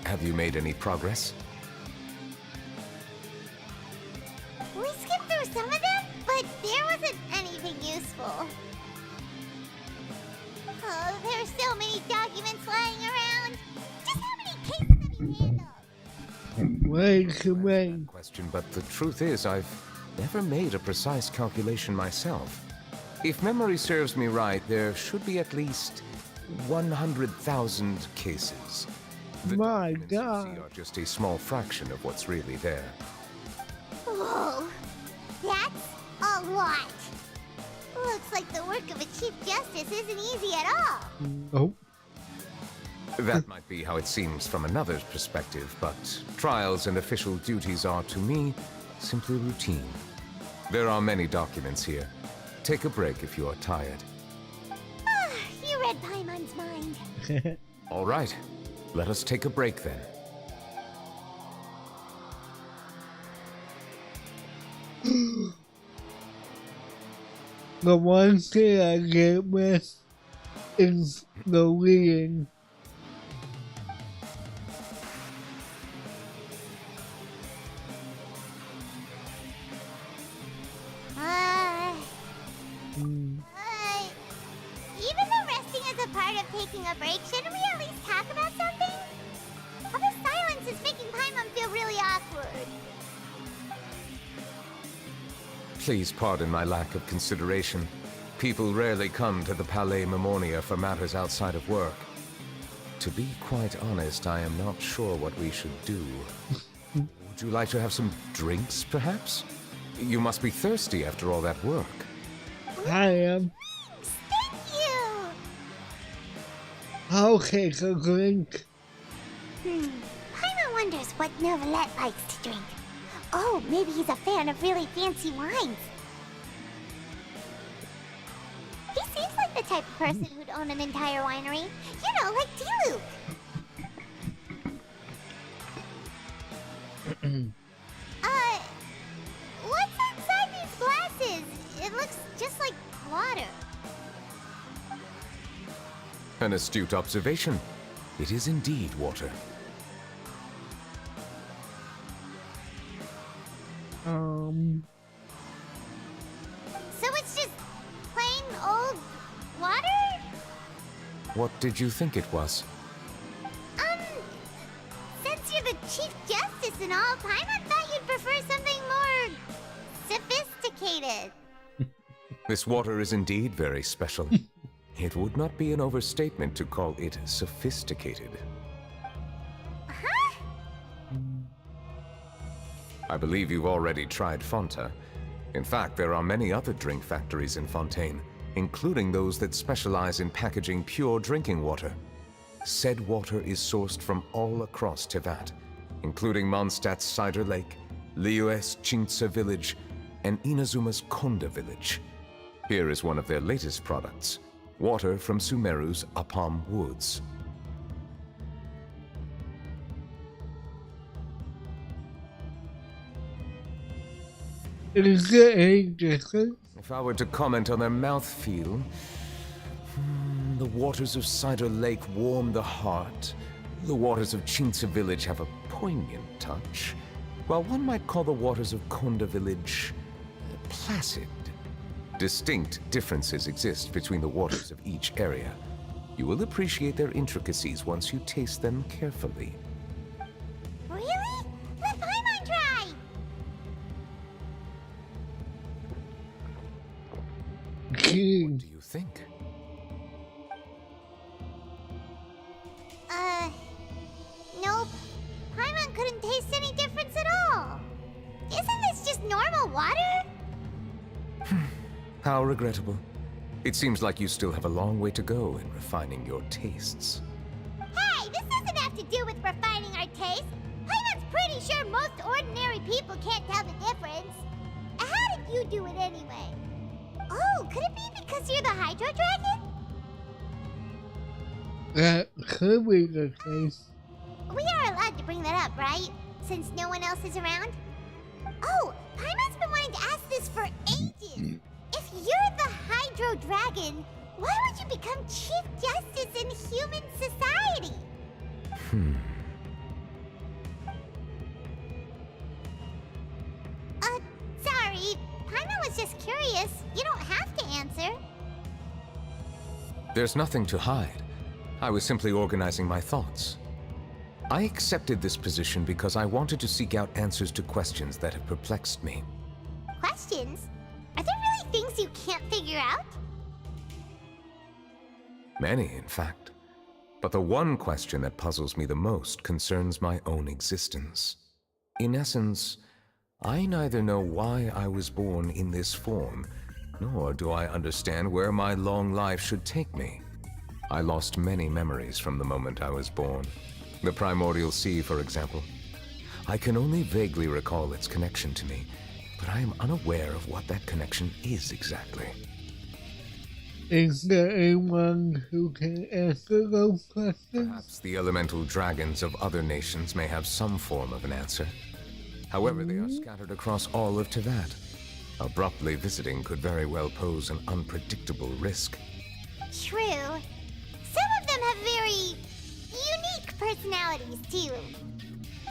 Have you made any progress? We skipped through some of them, but there wasn't anything useful. Oh, there are so many documents lying around. Just how many cases have you handled? Way too many. Question, but the truth is, I've never made a precise calculation myself. If memory serves me right, there should be at least 100,000 cases. The My documents you God. see are just a small fraction of what's really there. Whoa, that's a lot. Looks like the work of a Chief Justice isn't easy at all. Nope. That might be how it seems from another's perspective, but trials and official duties are, to me, simply routine. There are many documents here. Take a break if you are tired. You read Paimon's mind. All right, let us take a break then. The one thing I get with is the reading. Even though resting is a part of taking a break, shouldn't we at least talk about something? All the silence is making Paimon feel really awkward. Please pardon my lack of consideration. People rarely come to the Palais Mermonia for matters outside of work. To be quite honest, I am not sure what we should do. Would you like to have some drinks, perhaps? You must be thirsty after all that work. I am. Thank you! I'll take a drink. Paimon wonders what Novelette likes to drink. Oh, maybe he's a fan of really fancy wines. He seems like the type of person who'd own an entire winery. You know, like D-Luke. What's inside these glasses? It looks just like water. An astute observation. It is indeed water. So it's just plain old water? What did you think it was? Since you're the Chief Justice and all, Paimon thought you'd prefer something more sophisticated. This water is indeed very special. It would not be an overstatement to call it sophisticated. Huh? I believe you've already tried Fonta. In fact, there are many other drink factories in Fontaine, including those that specialize in packaging pure drinking water. Said water is sourced from all across Tevat, including Mondstadt's Cider Lake, Liyue's Chintsa Village, and Inazuma's Konda Village. Here is one of their latest products, water from Sumeru's Apam Woods. Is there any difference? If I were to comment on their mouthfeel, the waters of Cider Lake warm the heart. The waters of Chintsa Village have a poignant touch, while one might call the waters of Konda Village placid. Distinct differences exist between the waters of each area. You will appreciate their intricacies once you taste them carefully. Really? Let Paimon try! What do you think? Nope. Paimon couldn't taste any difference at all. Isn't this just normal water? How regrettable. It seems like you still have a long way to go in refining your tastes. Hey, this doesn't have to do with refining our taste. Paimon's pretty sure most ordinary people can't tell the difference. How did you do it anyway? Oh, could it be because you're the Hydro Dragon? That could be the case. We are allowed to bring that up, right? Since no one else is around? Oh, Paimon's been this for ages. If you're the Hydro Dragon, why would you become Chief Justice in human society? Sorry. Paimon was just curious. You don't have to answer. There's nothing to hide. I was simply organizing my thoughts. I accepted this position because I wanted to seek out answers to questions that have perplexed me. Questions? Are there really things you can't figure out? Many, in fact. But the one question that puzzles me the most concerns my own existence. In essence, I neither know why I was born in this form, nor do I understand where my long life should take me. I lost many memories from the moment I was born. The primordial sea, for example. I can only vaguely recall its connection to me, but I am unaware of what that connection is exactly. Is there anyone who can answer those questions? Perhaps the elemental dragons of other nations may have some form of an answer. However, they are scattered across all of Teyvat. Abruptly visiting could very well pose an unpredictable risk. True. Some of them have very unique personalities, too.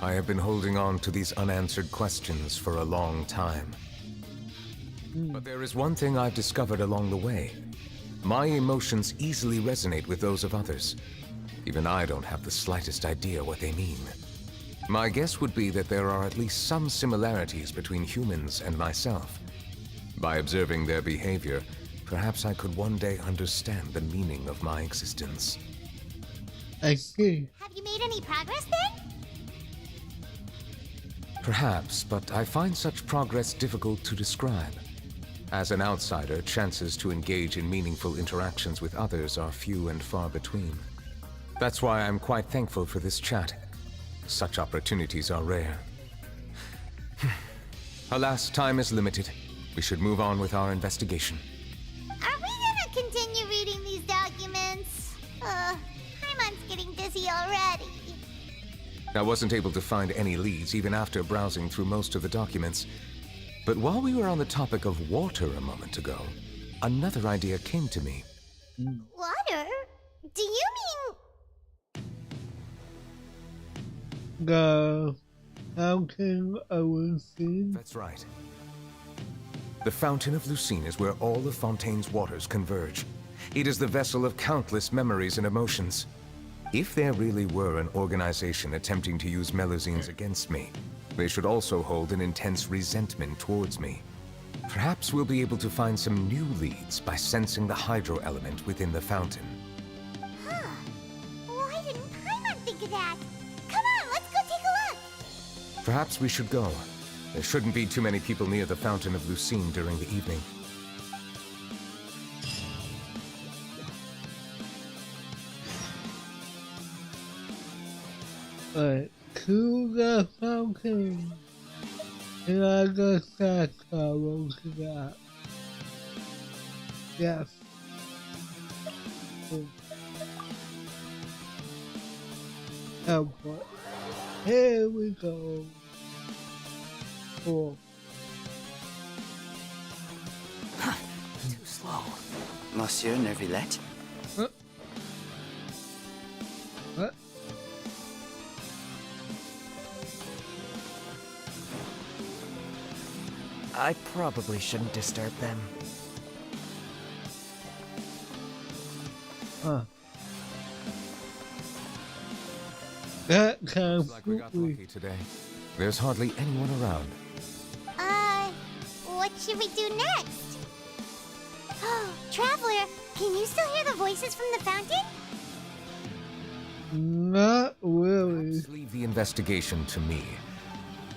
I have been holding on to these unanswered questions for a long time. But there is one thing I've discovered along the way. My emotions easily resonate with those of others. Even I don't have the slightest idea what they mean. My guess would be that there are at least some similarities between humans and myself. By observing their behavior, perhaps I could one day understand the meaning of my existence. I see. Have you made any progress then? Perhaps, but I find such progress difficult to describe. As an outsider, chances to engage in meaningful interactions with others are few and far between. That's why I'm quite thankful for this chat. Such opportunities are rare. Alas, time is limited. We should move on with our investigation. Are we gonna continue reading these documents? Paimon's getting dizzy already. I wasn't able to find any leads even after browsing through most of the documents. But while we were on the topic of water a moment ago, another idea came to me. Water? Do you mean... The Fountain of Lucine? That's right. The Fountain of Lucine is where all of Fontaine's waters converge. It is the vessel of countless memories and emotions. If there really were an organization attempting to use Melusines against me, they should also hold an intense resentment towards me. Perhaps we'll be able to find some new leads by sensing the hydro element within the fountain. Huh. Why didn't Paimon think of that? Come on, let's go take a look! Perhaps we should go. There shouldn't be too many people near the Fountain of Lucine during the evening. Alright, to the fountain. And I guess that's how we'll do that. Yes. Airport. Here we go. Cool. Too slow. Monsieur Neuvillette? What? What? I probably shouldn't disturb them. Huh. That kind Looks like we got lucky today. There's hardly anyone around. What should we do next? Oh, Traveler, can you still hear the voices from the fountain? Not really. Let's leave the investigation to me.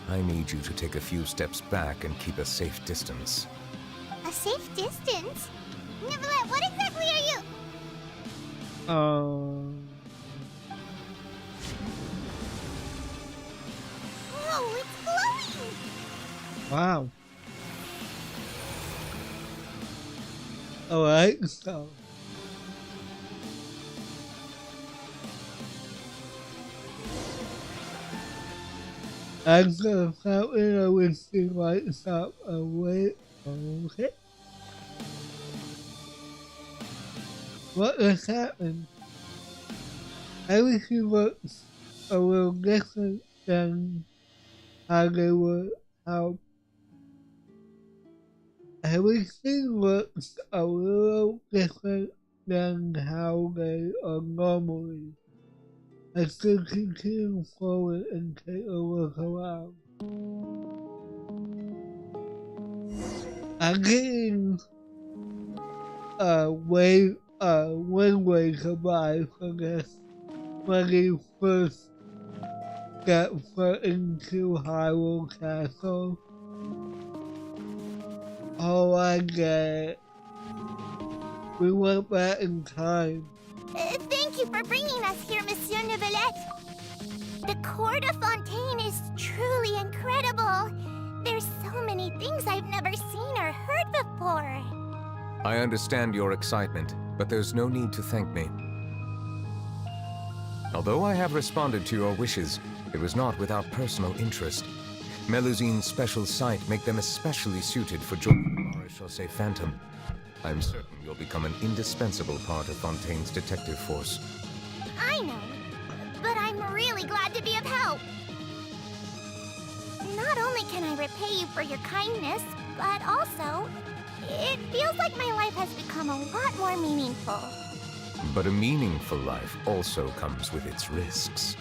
I need you to take a few steps back and keep a safe distance. A safe distance? Neverlet, what exactly are you? Whoa, it's glowing! Wow. Alright, so. As the fountain of wisdom lights up away. Okay. What has happened? Everything looks a little different than how everything looks a little different than how they are normally. I should continue forward and take a look around. I'm getting one way to buy for this when you first get put into Hyrule Castle. Oh, I get it. We went back in time. Thank you for bringing us here, Monsieur Neuvillette. The Court of Fontaine is truly incredible. There's so many things I've never seen or heard before. I understand your excitement, but there's no need to thank me. Although I have responded to your wishes, it was not without personal interest. Melusine's special sight make them especially suited for joining the Maréchaussée Phantom. I'm certain you'll become an indispensable part of Fontaine's detective force. I know, but I'm really glad to be of help. Not only can I repay you for your kindness, but also, it feels like my life has become a lot more meaningful. But a meaningful life also comes with its risks.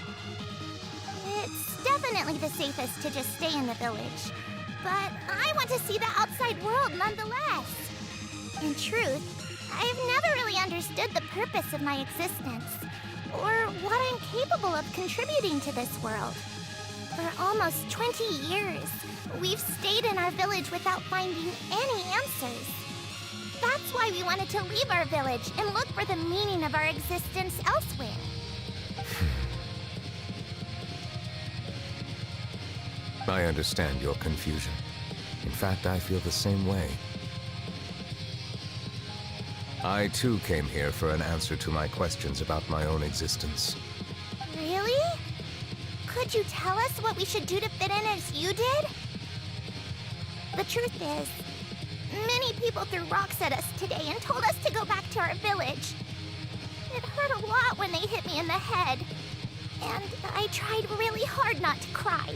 It's definitely the safest to just stay in the village, but I want to see the outside world nonetheless. In truth, I've never really understood the purpose of my existence, or what I'm capable of contributing to this world. For almost 20 years, we've stayed in our village without finding any answers. That's why we wanted to leave our village and look for the meaning of our existence elsewhere. I understand your confusion. In fact, I feel the same way. I too came here for an answer to my questions about my own existence. Really? Could you tell us what we should do to fit in as you did? The truth is, many people threw rocks at us today and told us to go back to our village. It hurt a lot when they hit me in the head, and I tried really hard not to cry.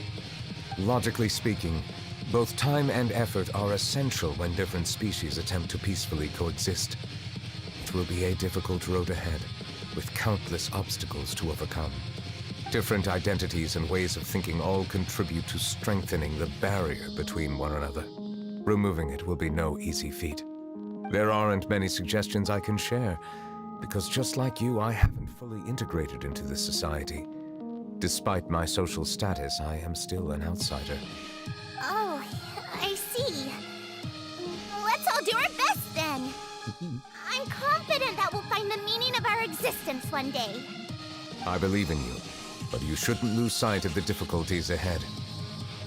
Logically speaking, both time and effort are essential when different species attempt to peacefully coexist. It will be a difficult road ahead, with countless obstacles to overcome. Different identities and ways of thinking all contribute to strengthening the barrier between one another. Removing it will be no easy feat. There aren't many suggestions I can share, because just like you, I haven't fully integrated into this society. Despite my social status, I am still an outsider. Oh, I see. Let's all do our best then. I'm confident that we'll find the meaning of our existence one day. I believe in you, but you shouldn't lose sight of the difficulties ahead.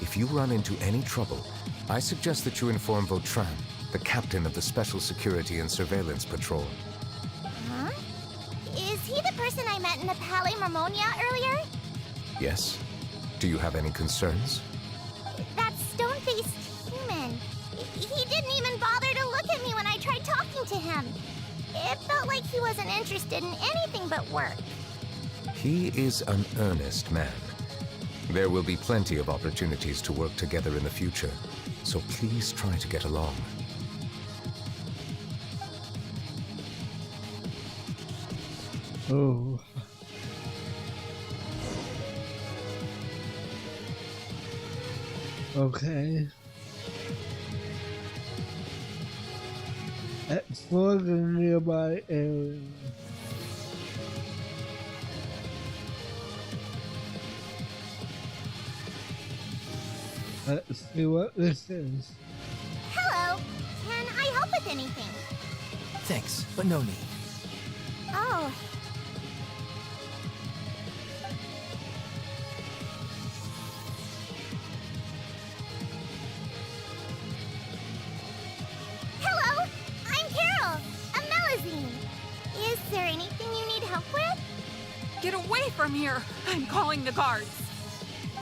If you run into any trouble, I suggest that you inform Vautrin, the captain of the Special Security and Surveillance Patrol. Huh? Is he the person I met in the Palais Marmonia earlier? Yes? Do you have any concerns? That stone-faced human. He didn't even bother to look at me when I tried talking to him. It felt like he wasn't interested in anything but work. He is an earnest man. There will be plenty of opportunities to work together in the future, so please try to get along. Oh. Okay. Explore the nearby area. Let's see what this is. Hello. Can I help with anything? Thanks, but no need. Oh. Hello. I'm Carol. A Melusine. Is there anything you need help with? Get away from here! I'm calling the guards.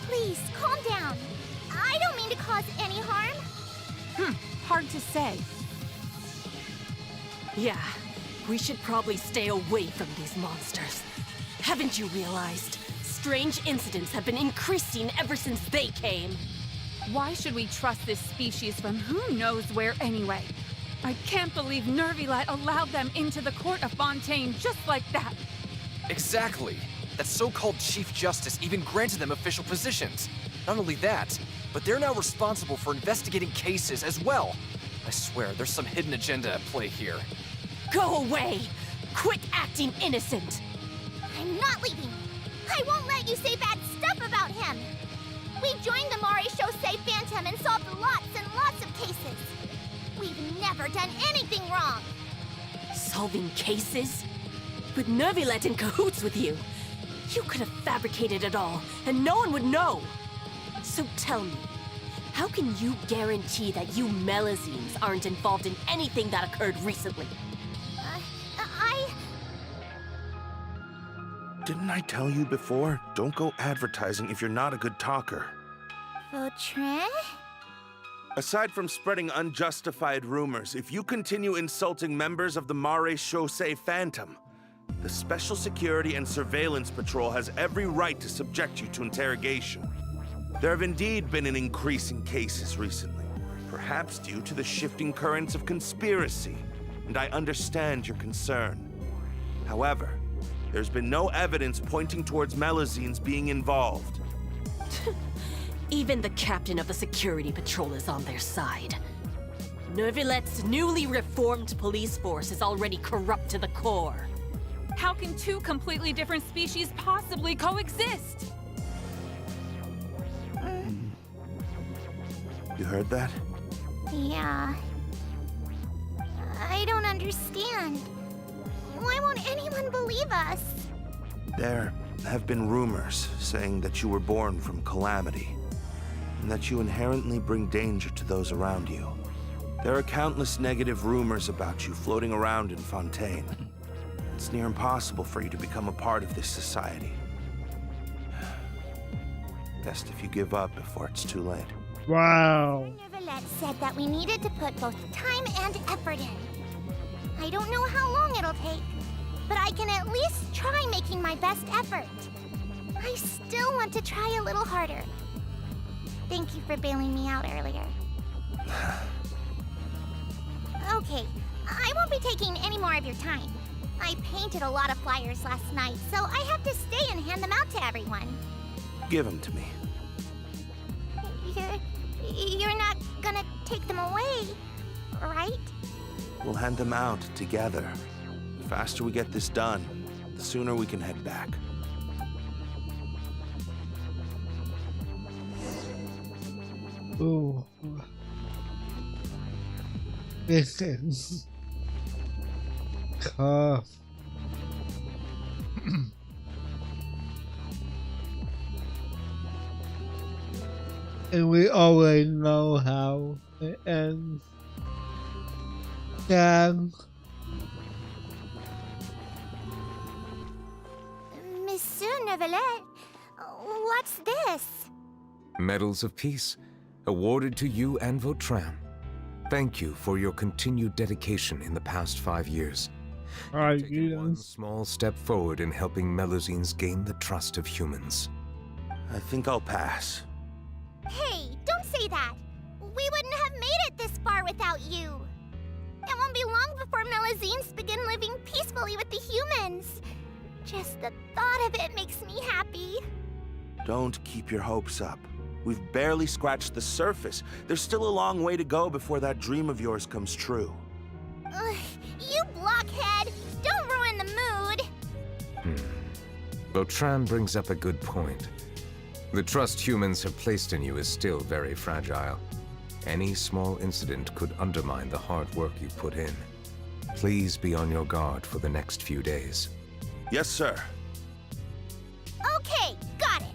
Please, calm down. I don't mean to cause any harm. hard to say. Yeah, we should probably stay away from these monsters. Haven't you realized? Strange incidents have been increasing ever since they came. Why should we trust this species from who knows where anyway? I can't believe Nervilet allowed them into the court of Fontaine just like that. Exactly. That so-called Chief Justice even granted them official positions. Not only that, but they're now responsible for investigating cases as well. I swear, there's some hidden agenda at play here. Go away! Quit acting innocent! I'm not leaving. I won't let you say bad stuff about him. We've joined the Mare Chaussee Phantom and solved lots and lots of cases. We've never done anything wrong. Solving cases? With Nervilet in cahoots with you. You could have fabricated it all, and no one would know. So tell me, how can you guarantee that you Melazines aren't involved in anything that occurred recently? Didn't I tell you before? Don't go advertising if you're not a good talker. Vautrin? Aside from spreading unjustified rumors, if you continue insulting members of the Mare Chaussee Phantom, the Special Security and Surveillance Patrol has every right to subject you to interrogation. There have indeed been an increase in cases recently, perhaps due to the shifting currents of conspiracy, and I understand your concern. However, there's been no evidence pointing towards Melazines being involved. Even the captain of the security patrol is on their side. Nervilet's newly reformed police force is already corrupt to the core. How can two completely different species possibly coexist? You heard that? Yeah. I don't understand. Why won't anyone believe us? There have been rumors saying that you were born from calamity, and that you inherently bring danger to those around you. There are countless negative rumors about you floating around in Fontaine. It's near impossible for you to become a part of this society. Best if you give up before it's too late. Wow. Nervilet said that we needed to put both time and effort in. I don't know how long it'll take, but I can at least try making my best effort. I still want to try a little harder. Thank you for bailing me out earlier. Okay, I won't be taking any more of your time. I painted a lot of flyers last night, so I have to stay and hand them out to everyone. Give them to me. You're not gonna take them away, right? We'll hand them out together. The faster we get this done, the sooner we can head back. Ooh. This is tough. And we already know how it ends. Sad. Monsieur Nervilet, what's this? Medals of Peace, awarded to you and Vautrin. Thank you for your continued dedication in the past 5 years. You've taken one small step forward in helping Melazines gain the trust of humans. I think I'll pass. Hey, don't say that. We wouldn't have made it this far without you. It won't be long before Melazines begin living peacefully with the humans. Just the thought of it makes me happy. Don't keep your hopes up. We've barely scratched the surface. There's still a long way to go before that dream of yours comes true. You blockhead! Don't ruin the mood! Vautrin brings up a good point. The trust humans have placed in you is still very fragile. Any small incident could undermine the hard work you put in. Please be on your guard for the next few days. Yes, sir. Okay, got it.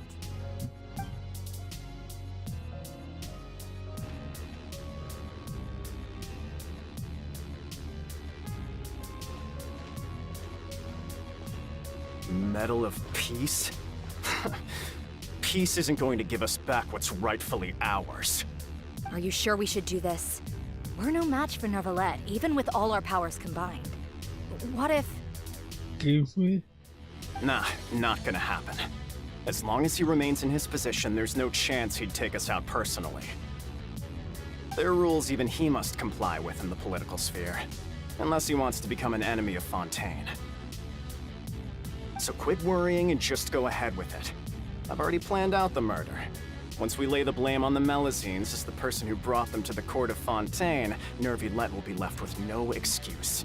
Medal of Peace? Peace isn't going to give us back what's rightfully ours. Are you sure we should do this? We're no match for Neuvillette, even with all our powers combined. What if... Give me? Nah, not gonna happen. As long as he remains in his position, there's no chance he'd take us out personally. There are rules even he must comply with in the political sphere, unless he wants to become an enemy of Fontaine. So quit worrying and just go ahead with it. I've already planned out the murder. Once we lay the blame on the Melusines as the person who brought them to the court of Fontaine, Neuvillette will be left with no excuse.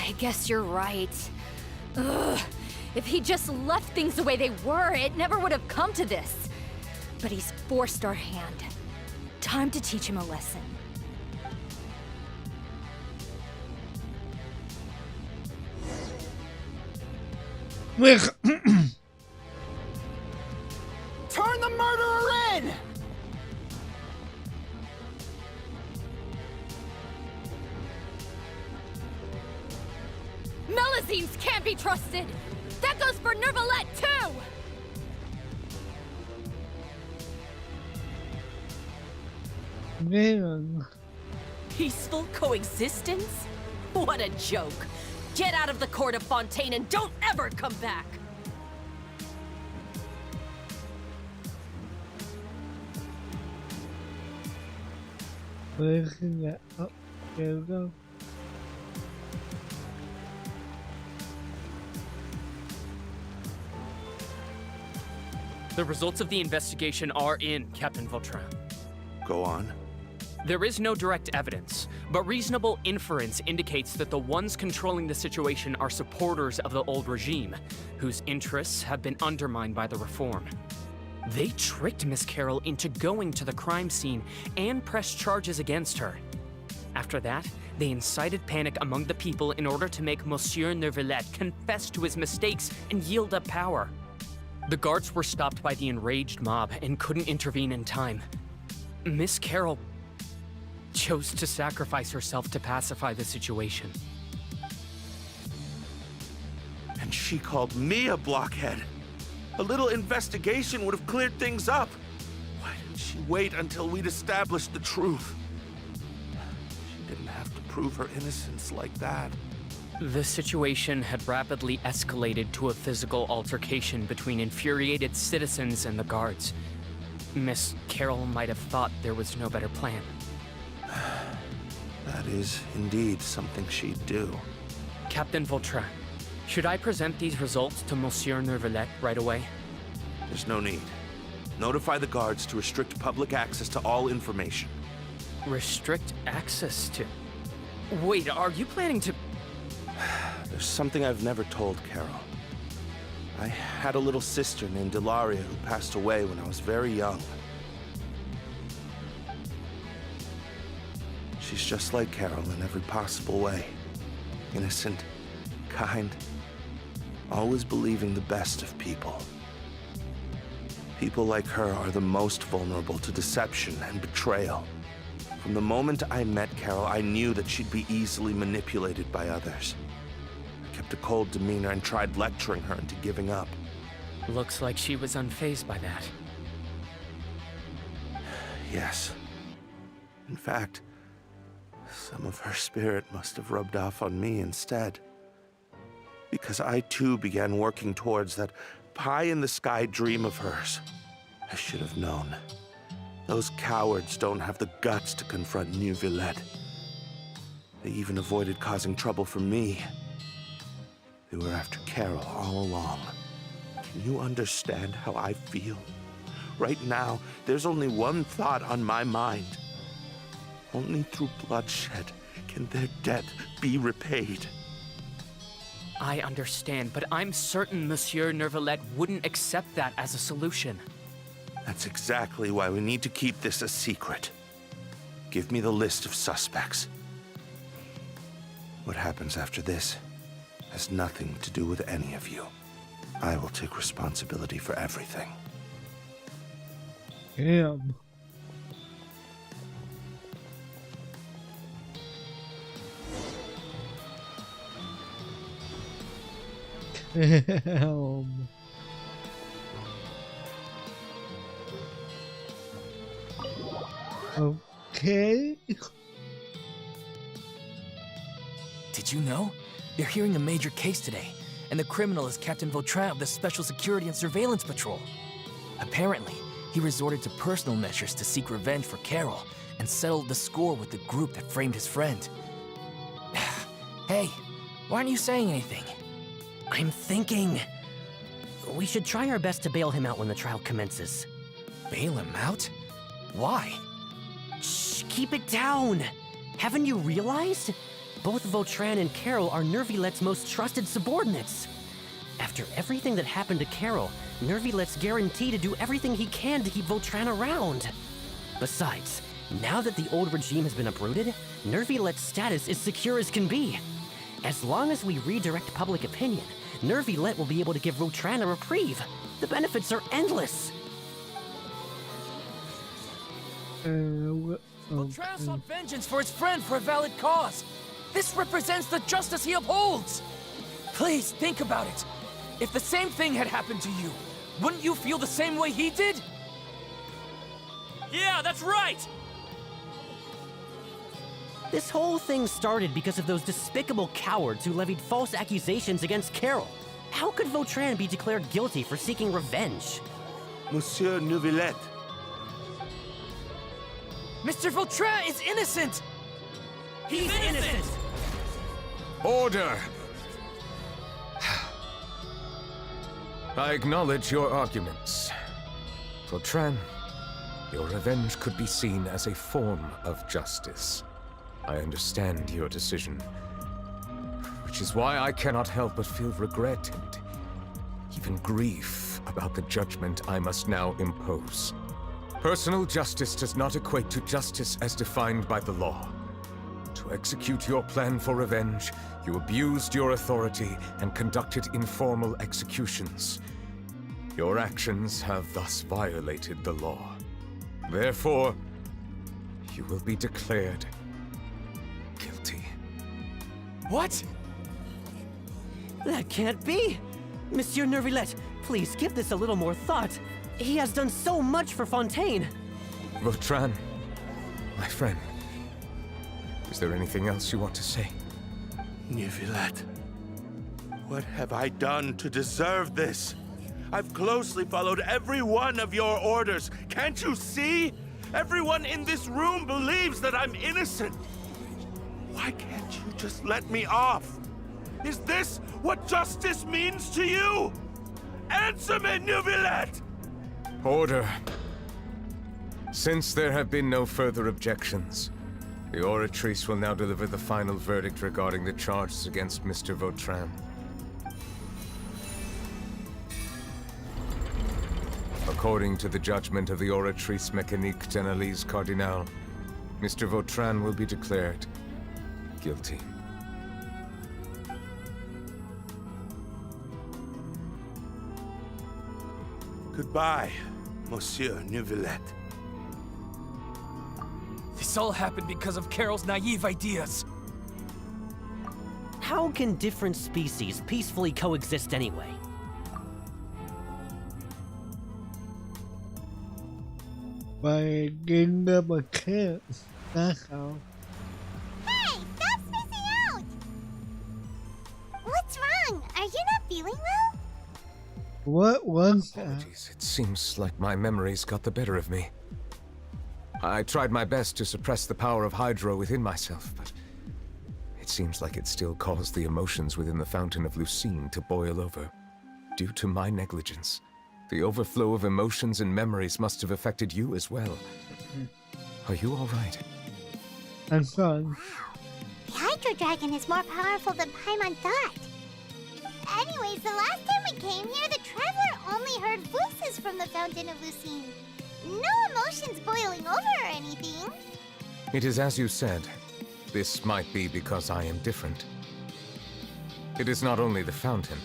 I guess you're right. Ugh. If he just left things the way they were, it never would have come to this. But he's forced our hand. Time to teach him a lesson. Turn the murderer in! Melusines can't be trusted! That goes for Neuvillette, too! Man. Peaceful coexistence? What a joke. Get out of the court of Fontaine and don't ever come back! Listen that up. There we go. The results of the investigation are in, Captain Vautrin. Go on. There is no direct evidence, but reasonable inference indicates that the ones controlling the situation are supporters of the old regime, whose interests have been undermined by the reform. They tricked Miss Carroll into going to the crime scene and pressed charges against her. After that, they incited panic among the people in order to make Monsieur Neuvillette confess to his mistakes and yield up power. The guards were stopped by the enraged mob and couldn't intervene in time. Miss Carroll chose to sacrifice herself to pacify the situation. And she called me a blockhead. A little investigation would have cleared things up. Why didn't she wait until we'd established the truth? She didn't have to prove her innocence like that. The situation had rapidly escalated to a physical altercation between infuriated citizens and the guards. Miss Carroll might have thought there was no better plan. That is indeed something she'd do. Captain Vautrin, should I present these results to Monsieur Neuvillette right away? There's no need. Notify the guards to restrict public access to all information. Restrict access to... Wait, are you planning to... There's something I've never told Carol. I had a little sister named Ilaria who passed away when I was very young. She's just like Carol in every possible way. Innocent, kind, always believing the best of people. People like her are the most vulnerable to deception and betrayal. From the moment I met Carol, I knew that she'd be easily manipulated by others. I kept a cold demeanor and tried lecturing her into giving up. Looks like she was unfazed by that. Yes. In fact, some of her spirit must have rubbed off on me instead. Because I too began working towards that pie-in-the-sky dream of hers. I should have known. Those cowards don't have the guts to confront Neuvillette. They even avoided causing trouble for me. They were after Carol all along. Can you understand how I feel? Right now, there's only one thought on my mind. Only through bloodshed can their debt be repaid. I understand, but I'm certain Monsieur Neuvillette wouldn't accept that as a solution. That's exactly why we need to keep this a secret. Give me the list of suspects. What happens after this has nothing to do with any of you. I will take responsibility for everything. Damn. Damn. Okay. Did you know? They're hearing a major case today, and the criminal is Captain Vautrin of the Special Security and Surveillance Patrol. Apparently, he resorted to personal measures to seek revenge for Carol and settled the score with the group that framed his friend. Hey, why aren't you saying anything? I'm thinking. We should try our best to bail him out when the trial commences. Bail him out? Why? Shh, keep it down! Haven't you realized? Both Vautrin and Carol are Nervilette's most trusted subordinates. After everything that happened to Carol, Nervilette's guaranteed to do everything he can to keep Vautrin around. Besides, now that the old regime has been uprooted, Nervilette's status is secure as can be. As long as we redirect public opinion, Nervilette will be able to give Vautrin a reprieve. The benefits are endless. Vautrin sought vengeance for his friend for a valid cause. This represents the justice he upholds. Please think about it. If the same thing had happened to you, wouldn't you feel the same way he did? Yeah, that's right! This whole thing started because of those despicable cowards who levied false accusations against Carol. How could Vautrin be declared guilty for seeking revenge? Monsieur Neuvillette. Mr. Vautrin is innocent! He's innocent! Order! I acknowledge your arguments. Vautrin, your revenge could be seen as a form of justice. I understand your decision, which is why I cannot help but feel regret and even grief about the judgment I must now impose. Personal justice does not equate to justice as defined by the law. To execute your plan for revenge, you abused your authority and conducted informal executions. Your actions have thus violated the law. Therefore, you will be declared guilty. What? That can't be! Monsieur Nervillette, please give this a little more thought. He has done so much for Fontaine. Vautrin, my friend, is there anything else you want to say? Neuvillette, what have I done to deserve this? I've closely followed every one of your orders. Can't you see? Everyone in this room believes that I'm innocent. Why can't you just let me off? Is this what justice means to you? Answer me, Neuvillette! Order. Since there have been no further objections, the Oratrice will now deliver the final verdict regarding the charges against Mr. Vautrin. According to the judgment of the Oratrice Mécanique d'Analyse Cardinale, Mr. Vautrin will be declared guilty. Goodbye, Monsieur Neuvillette. This all happened because of Carol's naive ideas. How can different species peacefully coexist anyway? By getting them a chance, that's how. Hey, stop spacing out! What's wrong? Are you not feeling well? What was that? Apologies, it seems like my memories got the better of me. I tried my best to suppress the power of Hydro within myself, but it seems like it still caused the emotions within the Fountain of Lucine to boil over. Due to my negligence, the overflow of emotions and memories must have affected you as well. Are you all right? I'm fine. The Hydro Dragon is more powerful than Paimon thought. Anyways, the last time we came here, the Traveler only heard voices from the Fountain of Lucine. No emotions boiling over or anything. It is as you said. This might be because I am different. It is not only the fountain.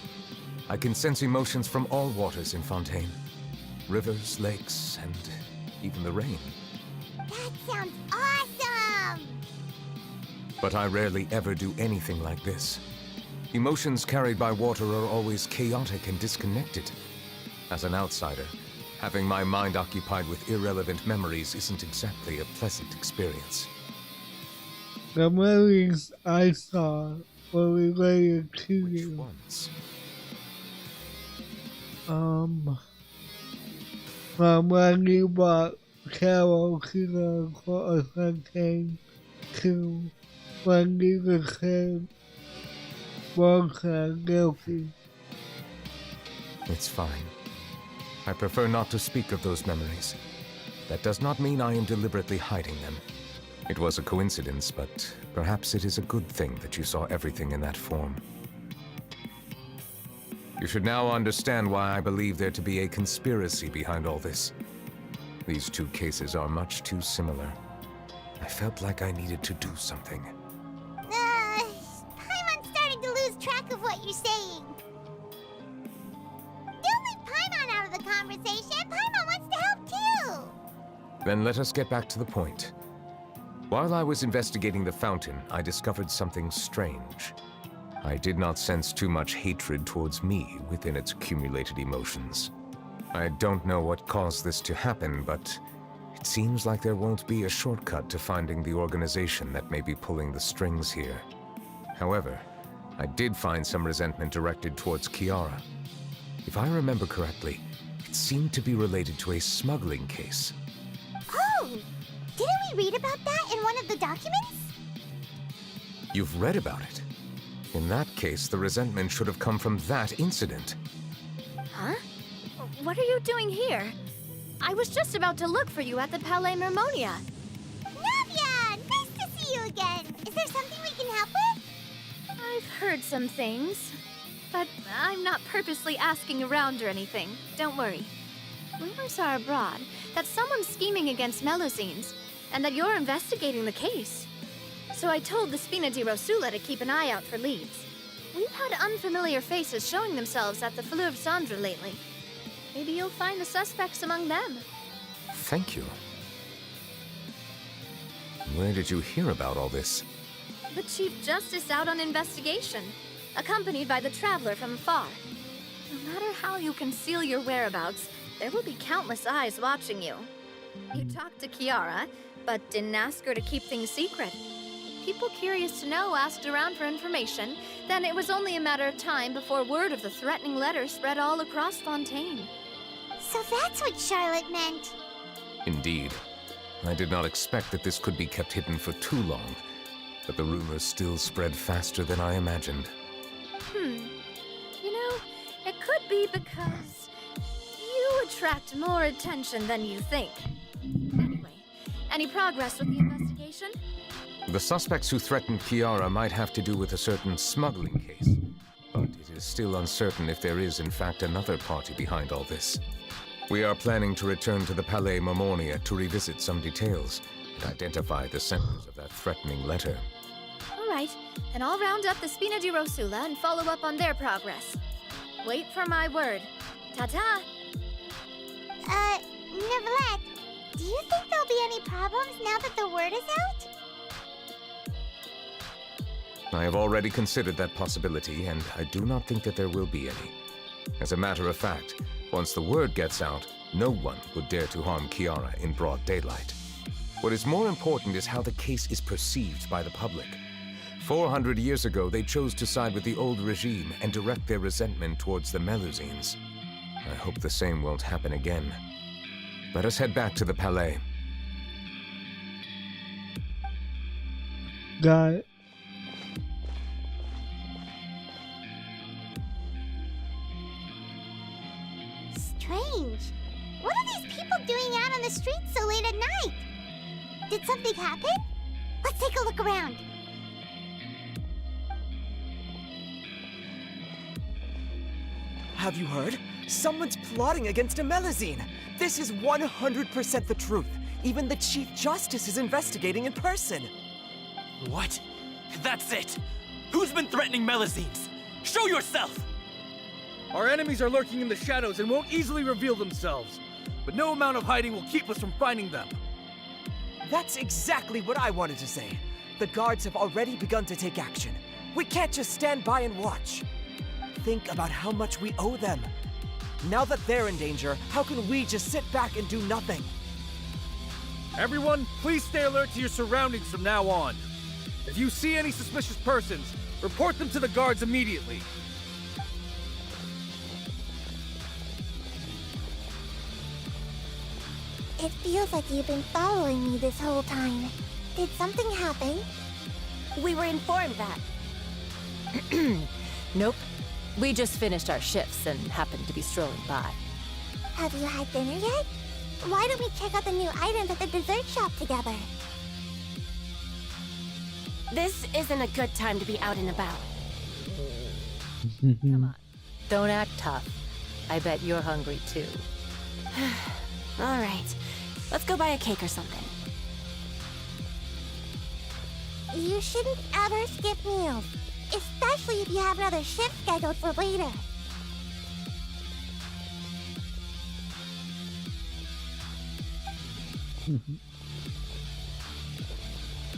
I can sense emotions from all waters in Fontaine. Rivers, lakes, and even the rain. That sounds awesome! But I rarely ever do anything like this. Emotions carried by water are always chaotic and disconnected. As an outsider, having my mind occupied with irrelevant memories isn't exactly a pleasant experience. The memories I saw were related to Which you. ones? From when you brought Carol to the Court of Fontaine to when you declared Walker guilty. It's fine. I prefer not to speak of those memories. That does not mean I am deliberately hiding them. It was a coincidence, but perhaps it is a good thing that you saw everything in that form. You should now understand why I believe there to be a conspiracy behind all this. These two cases are much too similar. I felt like I needed to do something. Paimon's starting to lose track of what you're saying. Don't leave Paimon out of the conversation. Paimon wants to help too. Then let us get back to the point. While I was investigating the fountain, I discovered something strange. I did not sense too much hatred towards me within its accumulated emotions. I don't know what caused this to happen, but it seems like there won't be a shortcut to finding the organization that may be pulling the strings here. However, I did find some resentment directed towards Kiara. If I remember correctly, it seemed to be related to a smuggling case. Oh! Didn't we read about that in one of the documents? You've read about it? In that case, the resentment should have come from that incident. Huh? What are you doing here? I was just about to look for you at the Palais Mermonia. Navia! Nice to see you again! Is there something we can help with? I've heard some things, but I'm not purposely asking around or anything. Don't worry. Rumors are abroad that someone's scheming against Melusines, and that you're investigating the case. So I told the Spina di Rosula to keep an eye out for leads. We've had unfamiliar faces showing themselves at the Fleuve Cendre lately. Maybe you'll find the suspects among them. Thank you. Where did you hear about all this? The Chief Justice out on investigation, accompanied by the Traveler from afar. No matter how you conceal your whereabouts, there will be countless eyes watching you. You talked to Kiara, but didn't ask her to keep things secret. People curious to know asked around for information, then it was only a matter of time before word of the threatening letter spread all across Fontaine. So that's what Charlotte meant. Indeed. I did not expect that this could be kept hidden for too long, but the rumors still spread faster than I imagined. You know, it could be because you attract more attention than you think. Anyway, any progress with the investigation? The suspects who threatened Kiara might have to do with a certain smuggling case, but it is still uncertain if there is in fact another party behind all this. We are planning to return to the Palais Mermonia to revisit some details and identify the senders of that threatening letter. All right, then I'll round up the Spina di Rosula and follow up on their progress. Wait for my word. Ta-ta! Neuvillette, do you think there'll be any problems now that the word is out? I have already considered that possibility, and I do not think that there will be any. As a matter of fact, once the word gets out, no one would dare to harm Kiara in broad daylight. What is more important is how the case is perceived by the public. 400 years ago, they chose to side with the old regime and direct their resentment towards the Melusines. I hope the same won't happen again. Let us head back to the Palais. Got it. Strange. What are these people doing out on the streets so late at night? Did something happen? Let's take a look around. Have you heard? Someone's plotting against a Melusine. This is 100% the truth. Even the Chief Justice is investigating in person. What? That's it! Who's been threatening Melusines? Show yourself! Our enemies are lurking in the shadows and won't easily reveal themselves. But no amount of hiding will keep us from finding them. That's exactly what I wanted to say. The guards have already begun to take action. We can't just stand by and watch. Think about how much we owe them. Now that they're in danger, how can we just sit back and do nothing? Everyone, please stay alert to your surroundings from now on. If you see any suspicious persons, Report them to the guards immediately. It feels like you've been following me this whole time. Did something happen? We were informed that. Nope. We just finished our shifts and happened to be strolling by. Have you had dinner yet? Why don't we check out the new items at the dessert shop together? This isn't a good time to be out and about. Come on. Don't act tough. I bet you're hungry too. All right. Let's go buy a cake or something. You shouldn't ever skip meals, especially if you have another shift scheduled for later.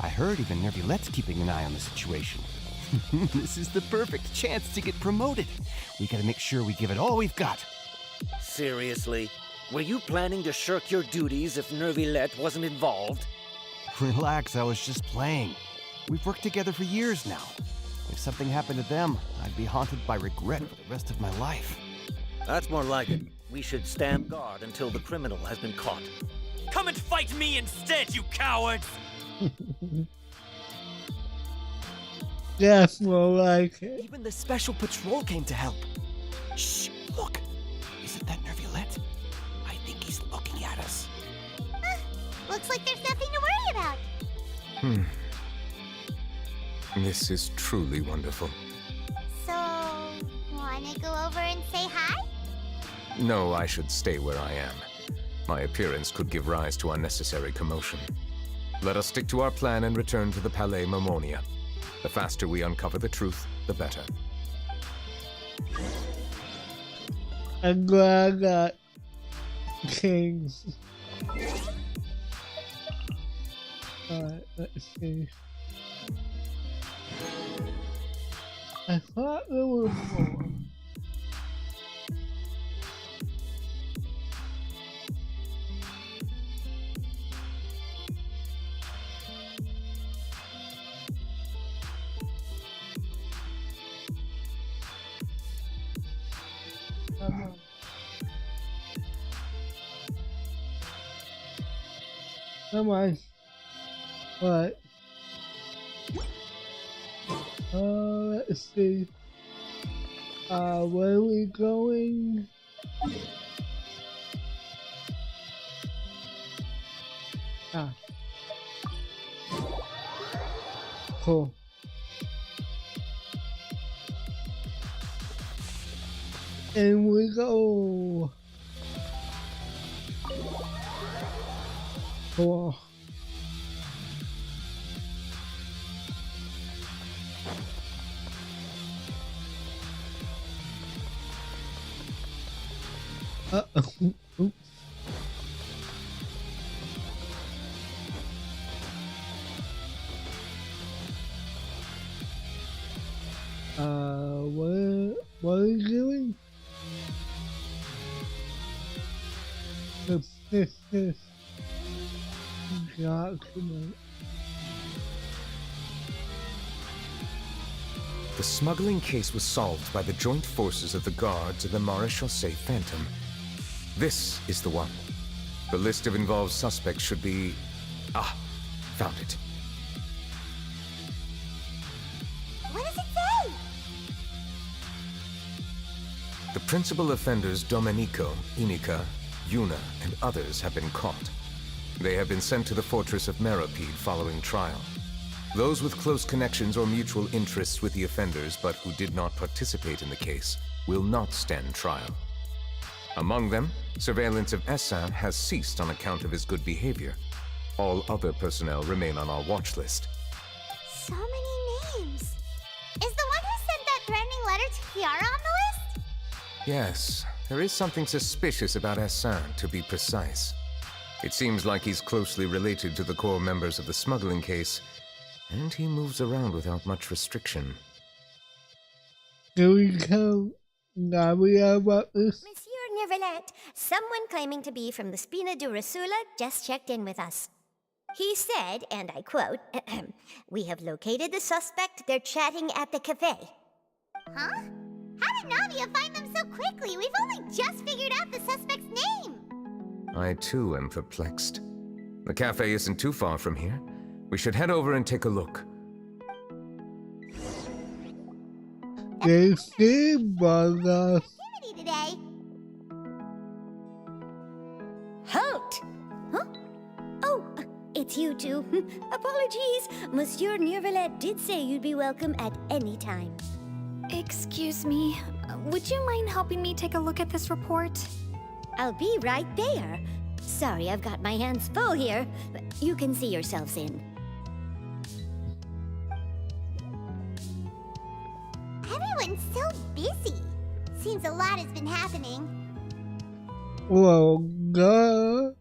I heard even Nervilette's keeping an eye on the situation. This is the perfect chance to get promoted. We gotta make sure we give it all we've got. Seriously? Were you planning to shirk your duties if Nervilette wasn't involved? Relax, I was just playing. We've worked together for years now. If something happened to them, I'd be haunted by regret for the rest of my life. That's more like it. We should stand guard until the criminal has been caught. Come and fight me instead, you cowards! That's more like it. Even the special patrol came to help. Shh, look. Isn't that Nervilette? I think he's looking at us. Looks like there's nothing to worry about. This is truly wonderful. So, wanna go over and say hi? No, I should stay where I am. My appearance could give rise to unnecessary commotion. Let us stick to our plan and return to the Palais Mermonia. The faster we uncover the truth, the better. I'm glad I got kings. Alright, let's see. I thought there were more. Come on. What? Let's see. Where are we going? Ah. Cool. And we go. Cool. Oops. What are you doing? This document. The smuggling case was solved by the joint forces of the guards and the Maréchaussée Phantom. This is the one. The list of involved suspects should be... Ah, found it. What does it say? The principal offenders Domenico, Inica, Yuna, and others have been caught. They have been sent to the fortress of Meripede following trial. Those with close connections or mutual interests with the offenders but who did not participate in the case will not stand trial. Among them, surveillance of Essin has ceased on account of his good behavior. All other personnel remain on our watch list. So many names. Is the one who sent that threatening letter to Kiara on the list? Yes, there is something suspicious about Essin, to be precise. It seems like he's closely related to the core members of the smuggling case, and he moves around without much restriction. Here we go. Now we are about this. Monsieur Nervilette, someone claiming to be from the Spina Durasula just checked in with us. He said, and I quote, "We have located the suspect. They're chatting at the cafe." Huh? How did Navia find them so quickly? We've only just figured out the suspect's name. I too am perplexed. The cafe isn't too far from here. We should head over and take a look. They see Bugger. Activity today. Halt! Huh? Oh, it's you two. Apologies. Monsieur Neuvillette did say you'd be welcome at any time. Excuse me, would you mind helping me take a look at this report? I'll be right there. Sorry, I've got my hands full here. You can see yourselves in. Everyone's so busy. Seems a lot has been happening. Well, God.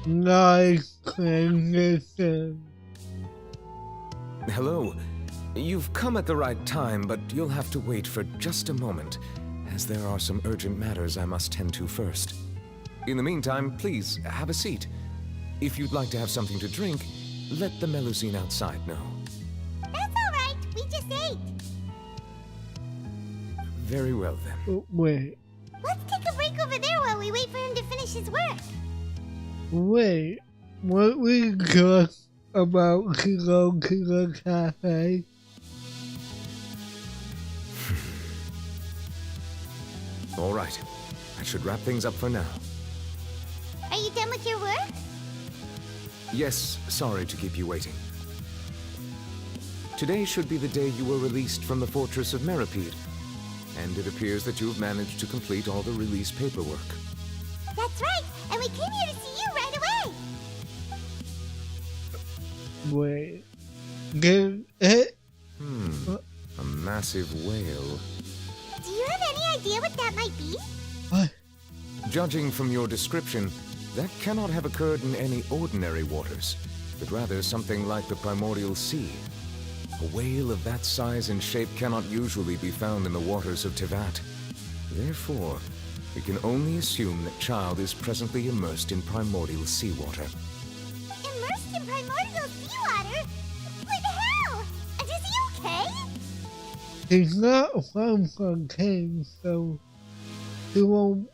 Nice transition. Hello. You've come at the right time, but you'll have to wait for just a moment, as there are some urgent matters I must tend to first. In the meantime, please, have a seat. If you'd like to have something to drink, let the Melusine outside know. That's all right. We just ate. Very well, then. Wait. Let's take a break over there while we wait for him to finish his work. Wait. What we just about to go to the cafe? All right. I should wrap things up for now. Are you done with your work? Yes, sorry to keep you waiting. Today should be the day you were released from the Fortress of Meripede, and it appears that you have managed to complete all the release paperwork. That's right, and we came here to see you right away. Wait. Give it? A massive whale. Do you have any idea what that might be? What? Judging from your description, that cannot have occurred in any ordinary waters, but rather something like the primordial sea. A whale of that size and shape cannot usually be found in the waters of Tevat. Therefore, we can only assume that Child is presently immersed in primordial seawater. Immersed in primordial seawater? What the hell? And is he okay? He's not from Fontaine, so he won't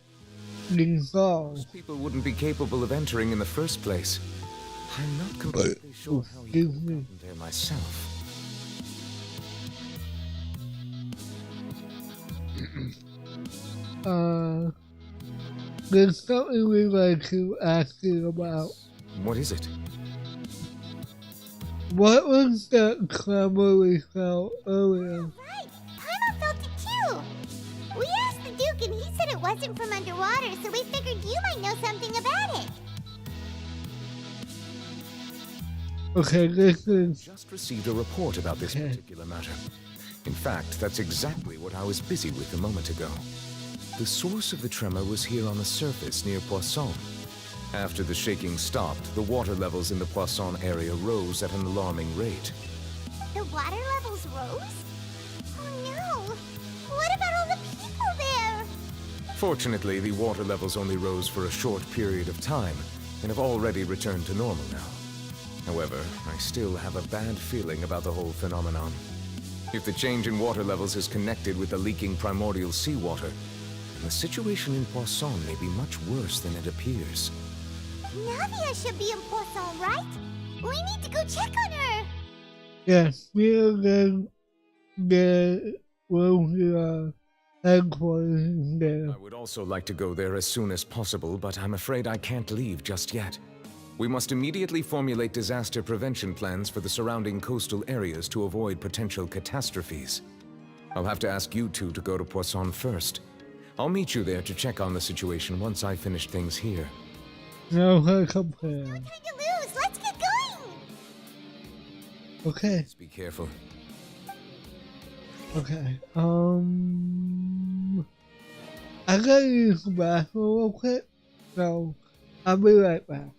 dissolve. Most people wouldn't be capable of entering in the first place. I'm not completely sure how he could have gotten there myself. There's something we'd like to ask you about. What is it? What was that clamor we felt earlier? Right, Paimon felt it too. We asked the Duke and he said it wasn't from underwater, so we figured you might know something about it. Okay, this is... Just received a report about this particular matter. In fact, that's exactly what I was busy with a moment ago. The source of the tremor was here on the surface near Poisson. After the shaking stopped, the water levels in the Poisson area rose at an alarming rate. The water levels rose? Oh no! What about all the people there? Fortunately, the water levels only rose for a short period of time and have already returned to normal now. However, I still have a bad feeling about the whole phenomenon. If the change in water levels is connected with the leaking primordial seawater, then the situation in Poisson may be much worse than it appears. Navia should be in Poisson, right? We need to go check on her! Yes, we are going to go to headquarters there. I would also like to go there as soon as possible, but I'm afraid I can't leave just yet. We must immediately formulate disaster prevention plans for the surrounding coastal areas to avoid potential catastrophes. I'll have to ask you two to go to Poisson first. I'll meet you there to check on the situation once I finish things here. No, I compare. No time to lose! Let's get going! Okay. Be careful. Okay. I gotta use the bathroom real quick, so I'll be right back.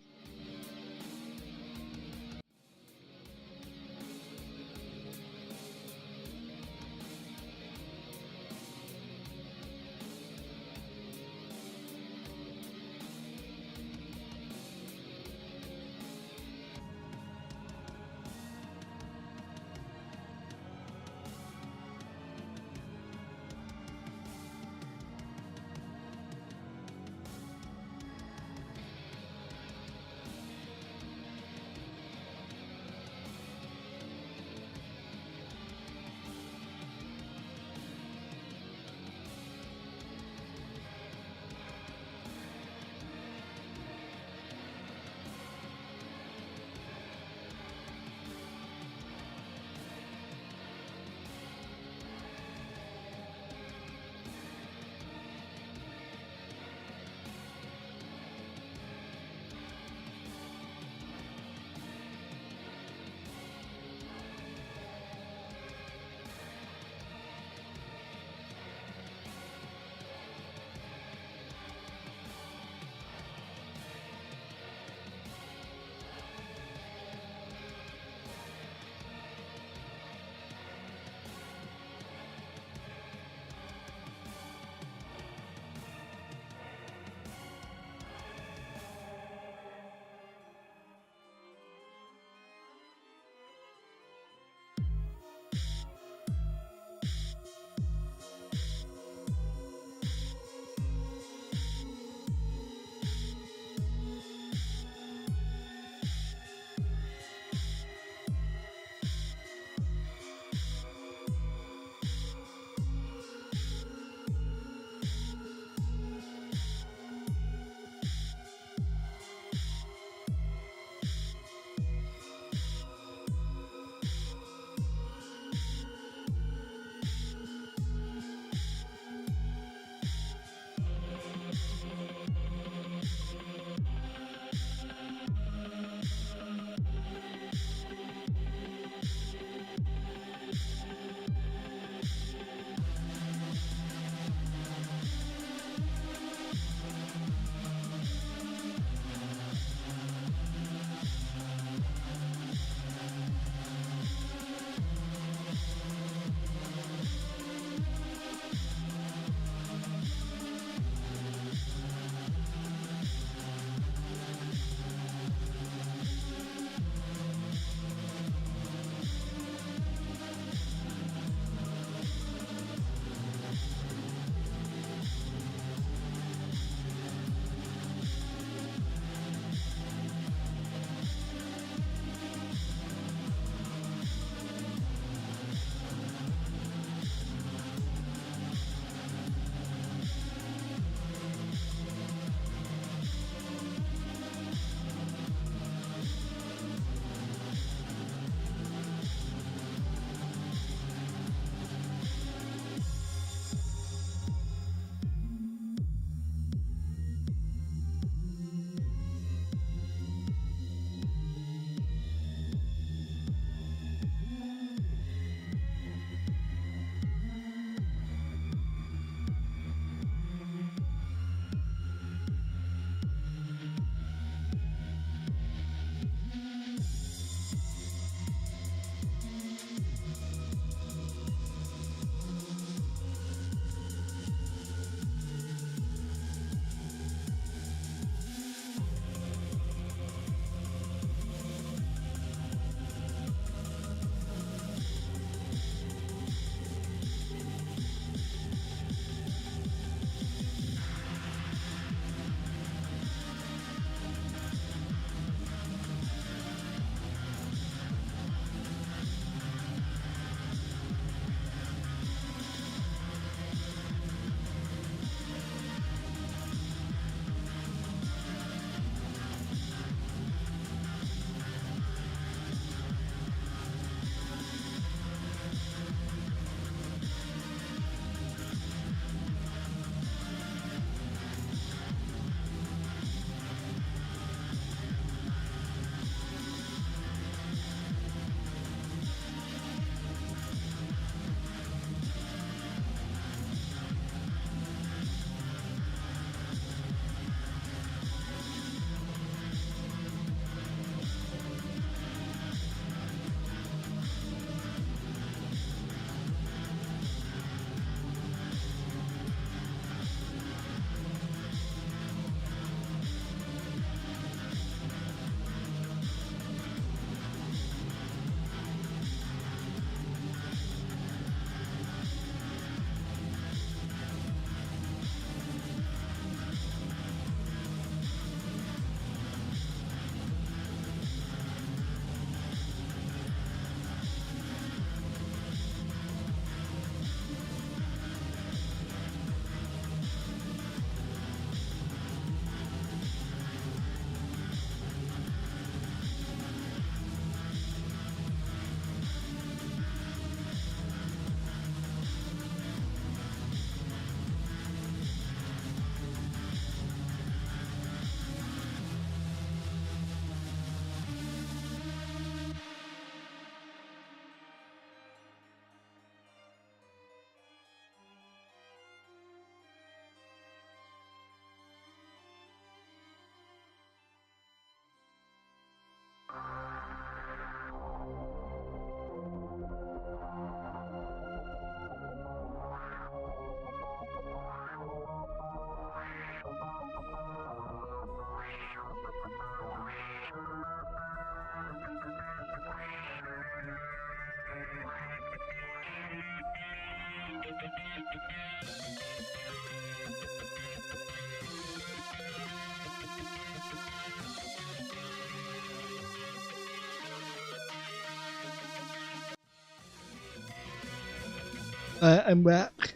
I'm back.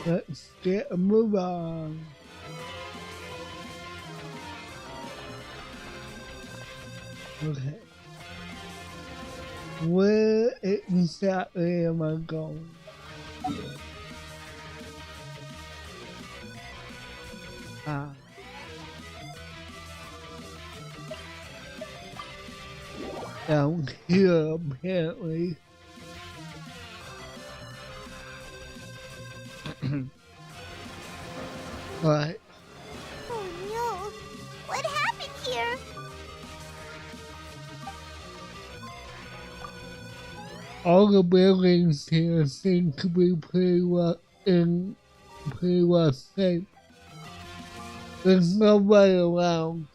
Let's get a move on. Okay. Where exactly am I going? Ah. Down here, apparently. Right. Oh no! What happened here? All the buildings here seem to be pretty well safe. There's nobody around.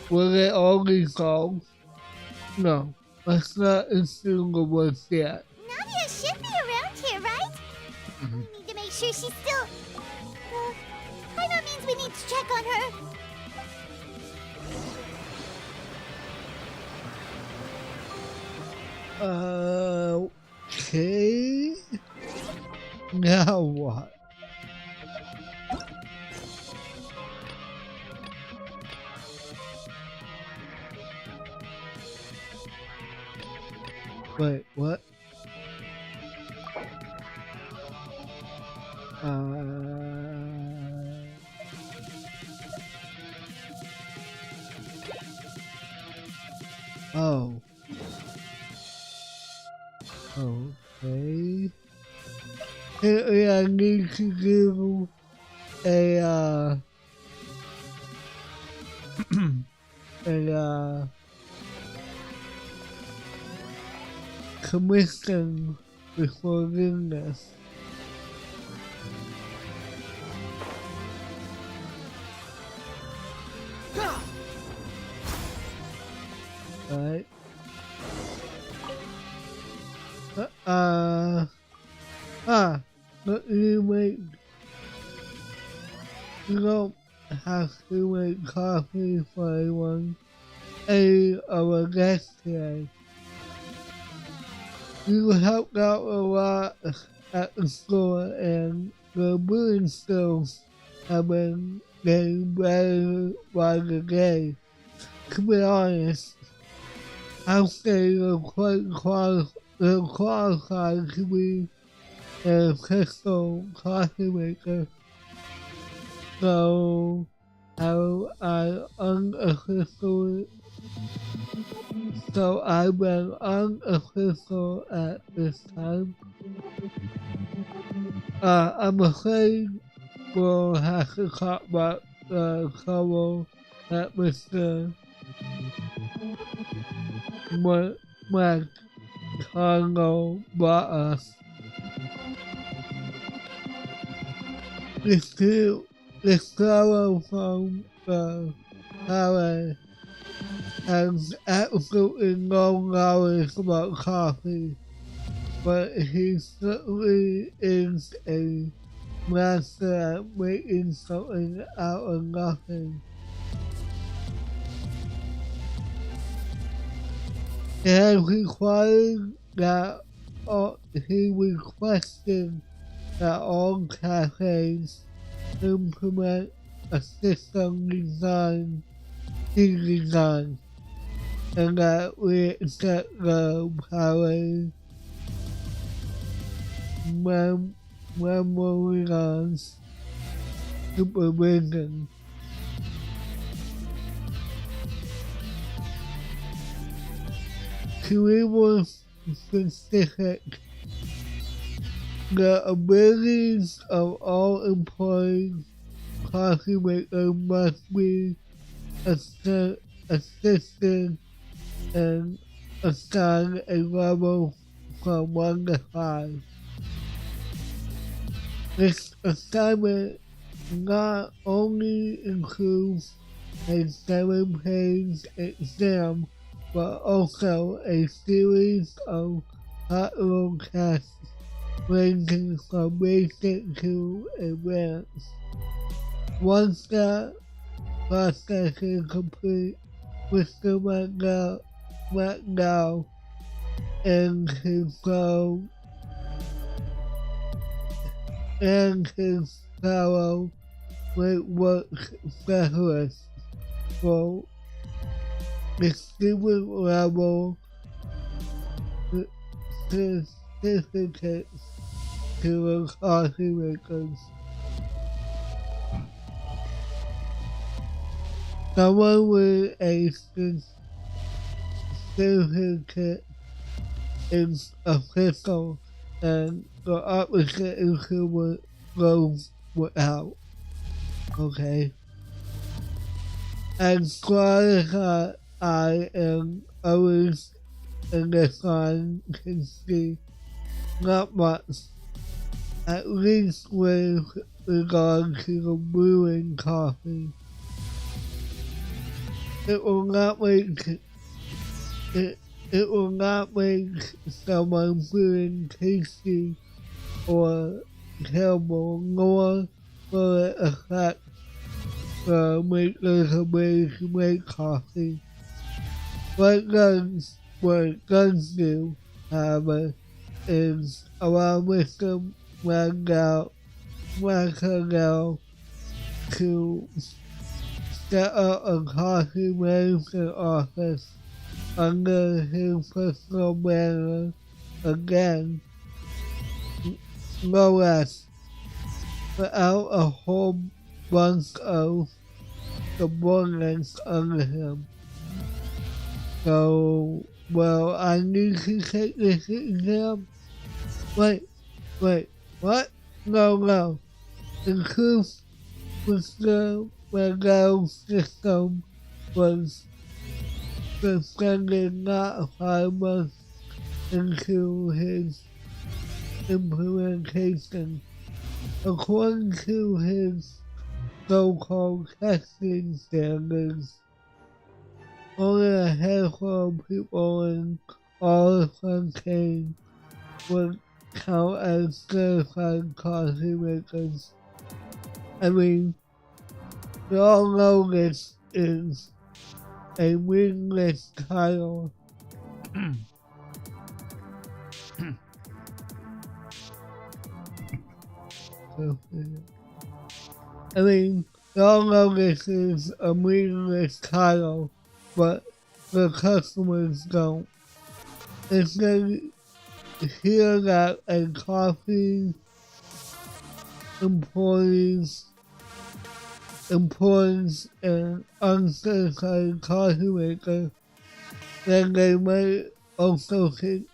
Will it all resolve? No, let's not assume the worst yet. Nadia should be around here, right? We need to make sure she's still... by no means we need to check on her. Okay. Now what? Wait, what? Oh. Okay. I need to do a commission before doing this. Right. But you don't have to make coffee for anyone. Any of our guests today. You helped out a lot at the store, and the brewing skills have been getting better by the day. To be honest, I'll say you're quite qualified to be an official coffee maker. So I've been unofficial at this time. I'm afraid we'll have to talk about the trouble that Mr. McConnell brought us. This fellow from the Valley has absolutely no knowledge about coffee, but he certainly is a master at making something out of nothing. He requested that all cafes implement a system he designed, and that we accept the Valley Memorial's supervision. To be more specific, the abilities of all employees coffee makers must be assisted and assigned a level from 1 to 5. This assignment not only includes a 7-page exam, but also a series of optional tests ranging from basic to advanced. Once that process is complete, Mr. McDowell and can follow with work specialists for distinguished level certificates to the coffee makers. Someone with a certificate is official, and the opposite is who goes without. Okay? As far as I am always in this line can see, not much, at least with regard to the brewing coffee. It will not make someone brewing tasty or terrible, nor will it affect the makers' ability to make coffee. What it does do, however, is allow Mr. Masquerade to set up a coffee management office under his personal banner again, no less, without a whole bunch of subordinates under him. So, well, I need to take this exam? Wait, what? No. The truth with the Magao system was suspended not 5 months into his implementation. According to his so-called testing standards, only a handful of people in all of Fontaine would count as certified coffee makers. I mean, we all know this is a meaningless title. I mean, we all know this is a meaningless title, but the customers don't. If they hear that a coffee employs an uncertified coffee maker, then they might also think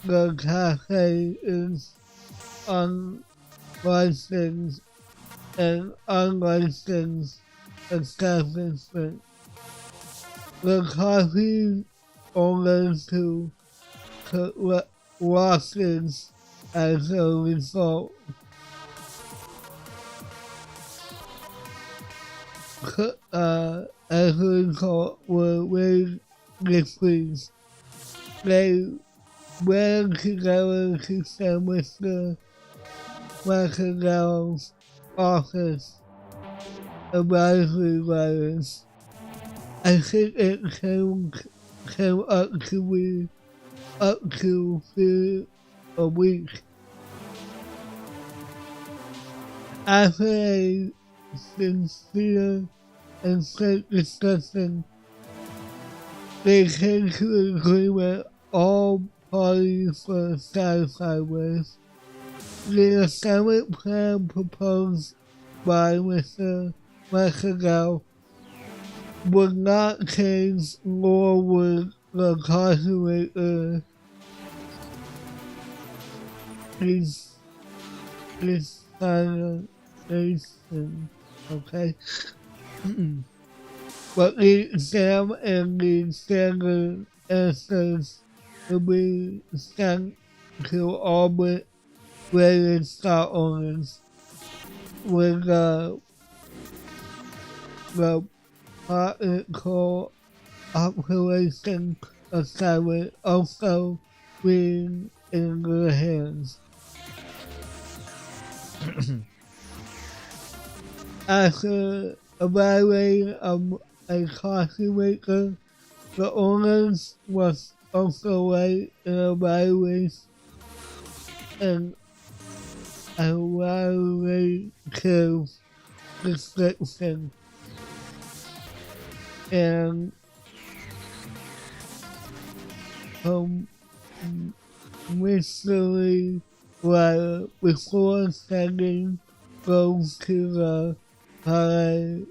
the cafe is unlicensed and unlicensed establishment. The coffee owners who took losses as a result. As a result, were raised decrees. They ran together to send Mr. Masquerade's office advisory letters. I think it came up to 3 a week. After a sincere and frank discussion, they came to an agreement all parties were satisfied with. The assignment plan proposed by Mr. Masquerade would not change, nor would the coffee maker okay? But the exam and the standard answers will be sent to all rated stock owners with the political operation assignment also being in their hands. After evaluating a coffee maker, the owners also write in a evaluation and evaluate Carol's description. And mystery writer before sending goes to the Palais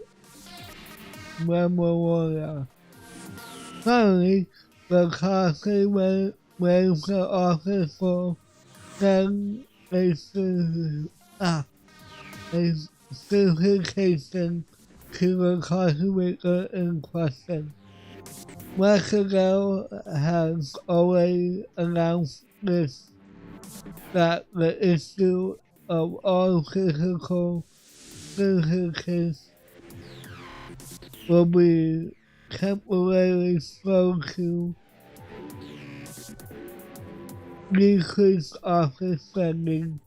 Memorial. Finally, the Cosplay waves the office for sending a certification to the cosmaker in question. Masquerade has already announced that the issue of all physical certificates will be temporarily slowed to decrease office spending.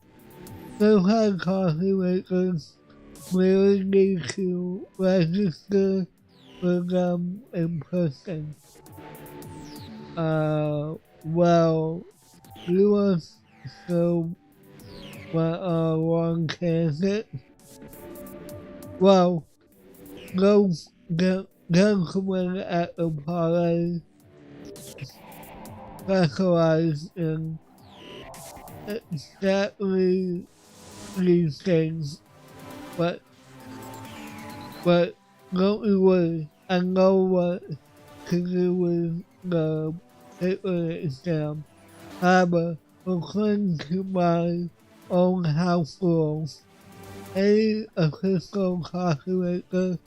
Certified coffee makers really need to register with them in person. Well, you are still one candidate. Well, those gentlemen at the Palais specialize in exactly these things, but don't you worry, I know what to do with the paper exam. However, according to my own house rules, any official coffee maker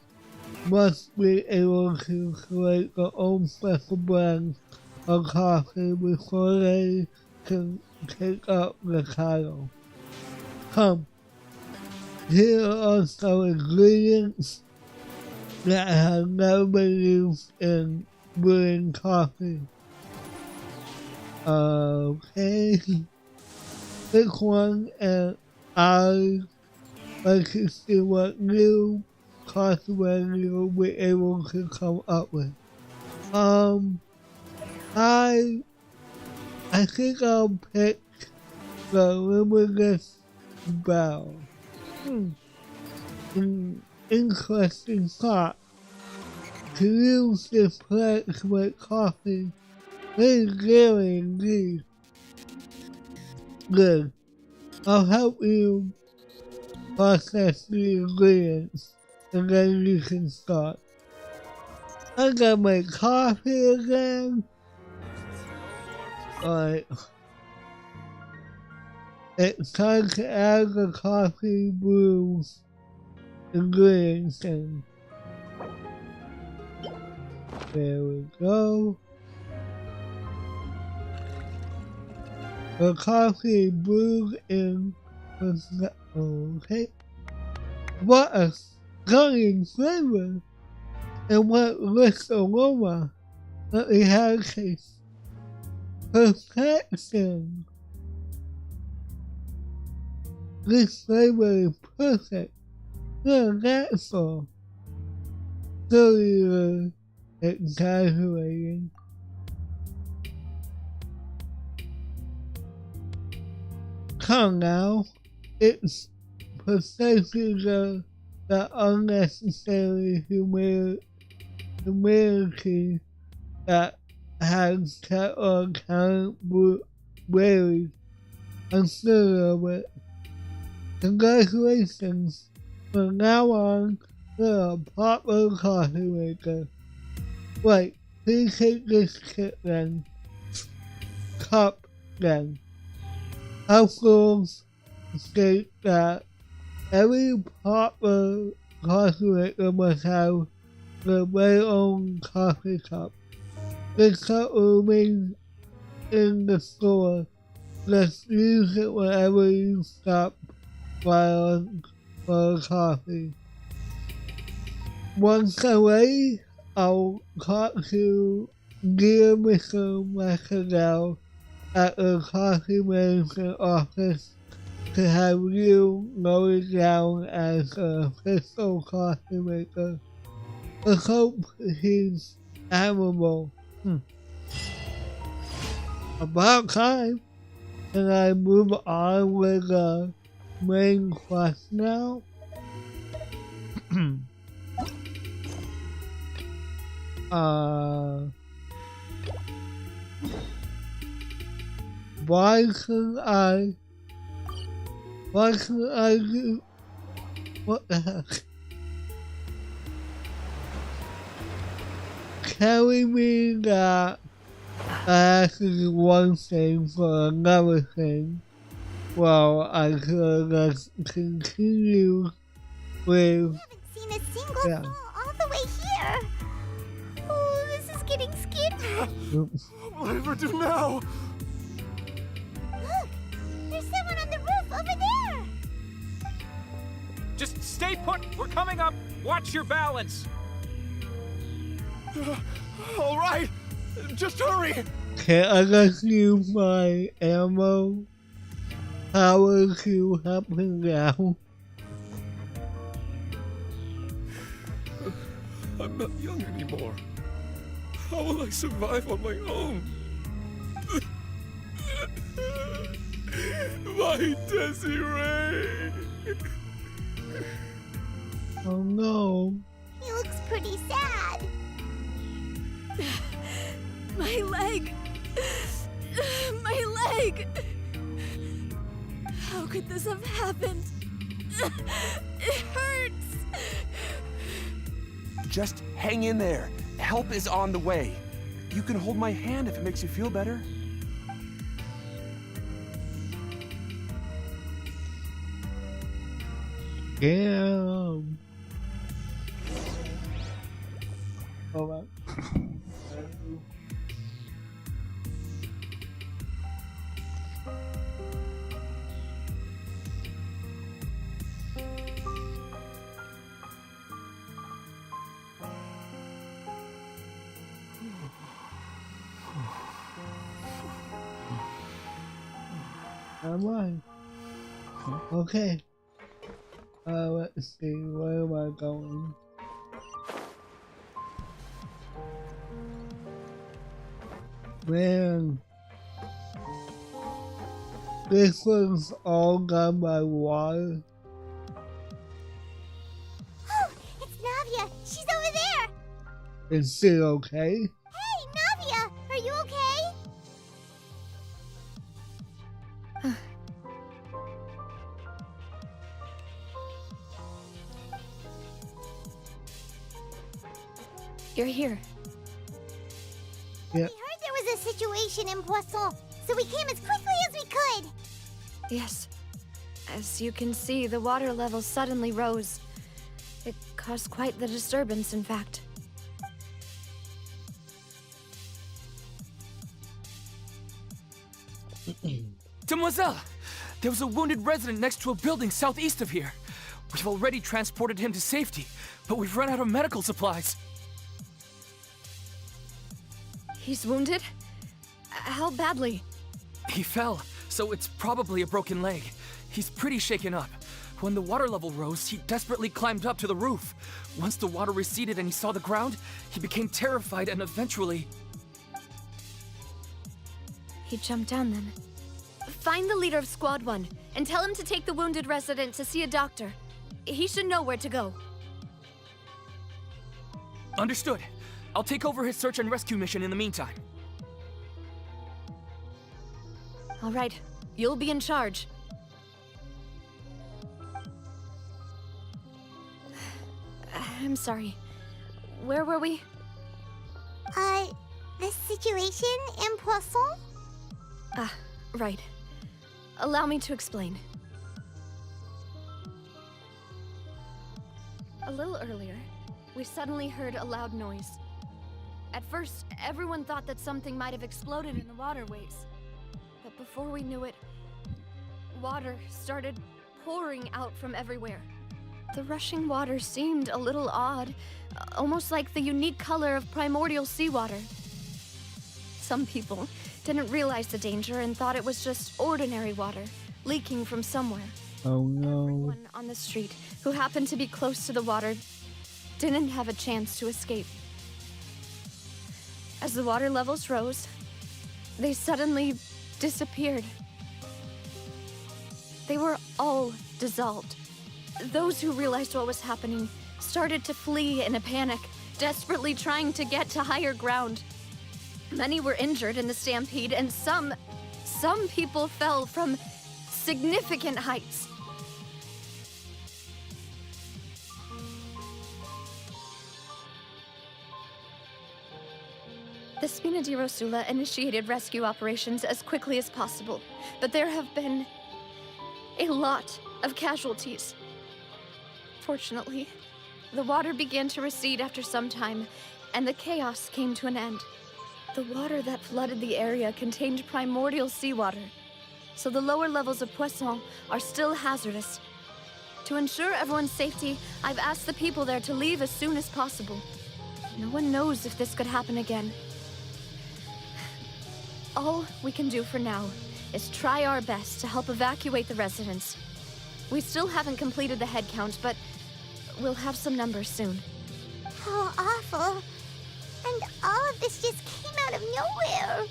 must be able to create their own special brand of coffee before they can take up the title. Here are some ingredients that have never been used in brewing coffee. Okay. Pick one and I'd like to see what new coffee brand you'll be able to come up with. I think I'll pick the limitless bell. Interesting thought. To use this plant to make coffee is very indeed. Good. I'll help you process the ingredients and then you can start. I gotta make coffee again. Alright. It's time to add the coffee brews ingredients in. There we go. The coffee brewed in was okay. What a stunning flavor! And what rich aroma! Let me have a taste. Perfection! This flavor is perfect. Look at that for. So you're exaggerating. Come now, it's precisely the unnecessary humility that has kept our talent buried. Consider it. Congratulations. From now on, you're a proper coffee maker. Right, please take this kit then. Cup then. House rules state that every proper coffee maker must have their very own coffee cup. This cup will remain in the store. Just use it whenever you stop for coffee. Once away, I'll talk to dear Mr. Masquerade at the coffee management office to have you noted down as an official coffee maker. I hope he's admirable. about time. Can I move on with the main quest now? Why can I do, what the heck? Telling me that I have to do one thing for another thing. Well, I could just continue with. Seen a single soul all the way here. Oh, this is getting scary. What do I do now? Look, there's someone on the roof over there. Just stay put. We're coming up. Watch your balance. All right, just hurry. Can I just use my ammo power to help him down? I'm not young anymore. How will I survive on my own? My Desiree! Oh no. He looks pretty sad. My leg! My leg! How could this have happened? It hurts! Just hang in there. Help is on the way. You can hold my hand if it makes you feel better. Damn. Hold on. Am I? Okay. Let's see, where am I going? Man, this was all done by water. Oh, it's Navia. She's over there. Is she okay? Hey, Navia, are you okay? You're here. Yeah. We heard there was a situation in Poisson, so we came as quickly as we could. Yes. As you can see, the water level suddenly rose. It caused quite the disturbance, in fact. Demoiselle! There was a wounded resident next to a building southeast of here. We've already transported him to safety, but we've run out of medical supplies. He's wounded? How badly? He fell, so it's probably a broken leg. He's pretty shaken up. When the water level rose, he desperately climbed up to the roof. Once the water receded and he saw the ground, he became terrified and eventually... He jumped down then. Find the leader of Squad 1 and tell him to take the wounded resident to see a doctor. He should know where to go. Understood. I'll take over his search and rescue mission in the meantime. All right, you'll be in charge. I'm sorry. Where were we? The situation in Poisson? Ah, right. Allow me to explain. A little earlier, we suddenly heard a loud noise. At first, everyone thought that something might have exploded in the waterways. But before we knew it, water started pouring out from everywhere. The rushing water seemed a little odd, almost like the unique color of primordial seawater. Some people didn't realize the danger and thought it was just ordinary water, leaking from somewhere. Oh no. Everyone on the street who happened to be close to the water didn't have a chance to escape. As the water levels rose, They suddenly disappeared. They were all dissolved. Those who realized what was happening started to flee in a panic, desperately trying to get to higher ground. Many were injured in the stampede, and some people fell from significant heights. The Spina di Rosula initiated rescue operations as quickly as possible, but there have been a lot of casualties. Fortunately, the water began to recede after some time, and the chaos came to an end. The water that flooded the area contained primordial seawater, so the lower levels of Poisson are still hazardous. To ensure everyone's safety, I've asked the people there to leave as soon as possible. No one knows if this could happen again. All we can do for now is try our best to help evacuate the residents. We still haven't completed the head count, but we'll have some numbers soon. How awful. And all of this just came out of nowhere.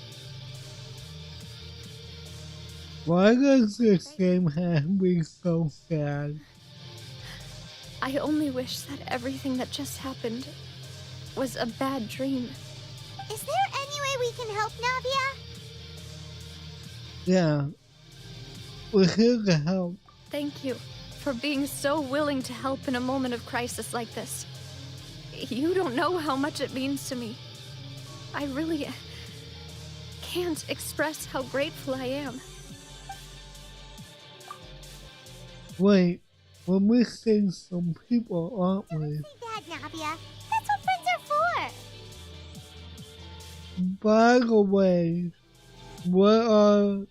Why does this game have to be so sad? I only wish that everything that just happened was a bad dream. Is there any way we can help, Navia? Yeah. We're here to help. Thank you for being so willing to help in a moment of crisis like this. You don't know how much it means to me. I really can't express how grateful I am. Wait, we're missing some people, aren't we? Dad, Navia. That's what friends are for. By the way, what are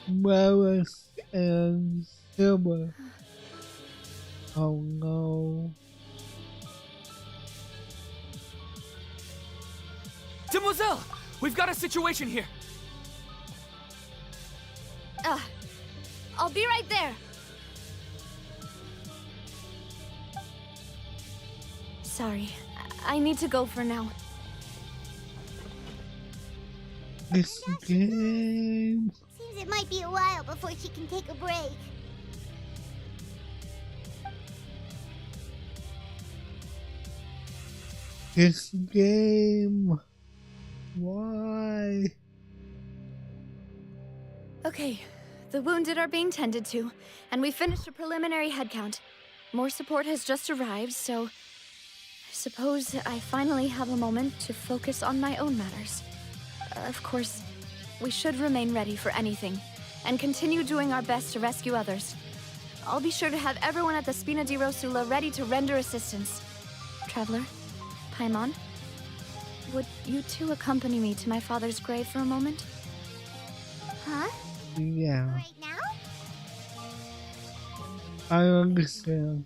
Maris and Silver? Oh no. Demoiselle! We've got a situation here! I'll be right there. Sorry, I need to go for now. This game. Seems it might be a while before she can take a break. This game. Why? Okay, the wounded are being tended to, and we finished a preliminary head count. More support has just arrived, so I suppose I finally have a moment to focus on my own matters. Of course, we should remain ready for anything, and continue doing our best to rescue others. I'll be sure to have everyone at the Spina di Rosula ready to render assistance. Traveler, Paimon, would you two accompany me to my father's grave for a moment? Huh? Yeah. Right now? I understand.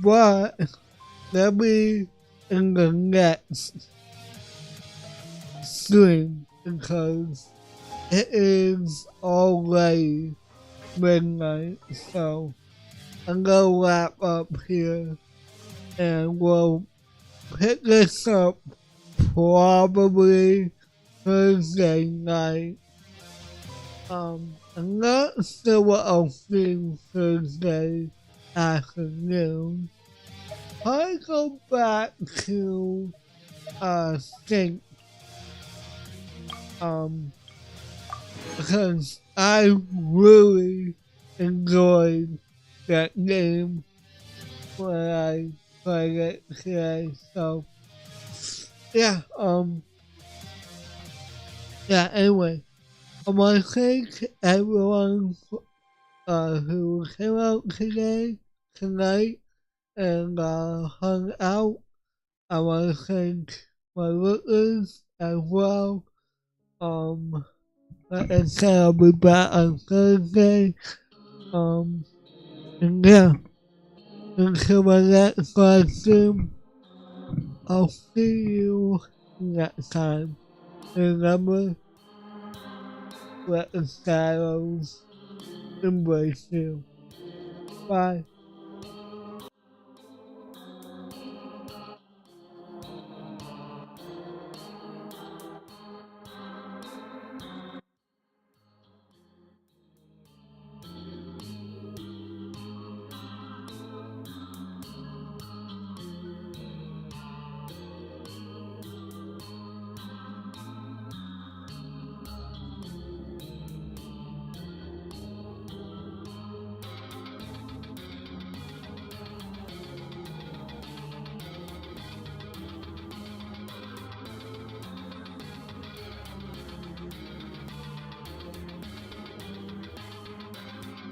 But they'll be in the next stream because it is already midnight, so I'm gonna wrap up here and we'll pick this up probably Thursday night. I'm not sure what I'll do Thursday afternoon. I go back to Sync because I really enjoyed that game when I played it today. So yeah, anyway, I want to thank everyone who came out tonight, and hung out. I want to thank my listeners as well. Like I said, I'll be back on Thursday. And yeah, until my next live stream, I'll see you next time. Remember, let the shadows embrace you. Bye.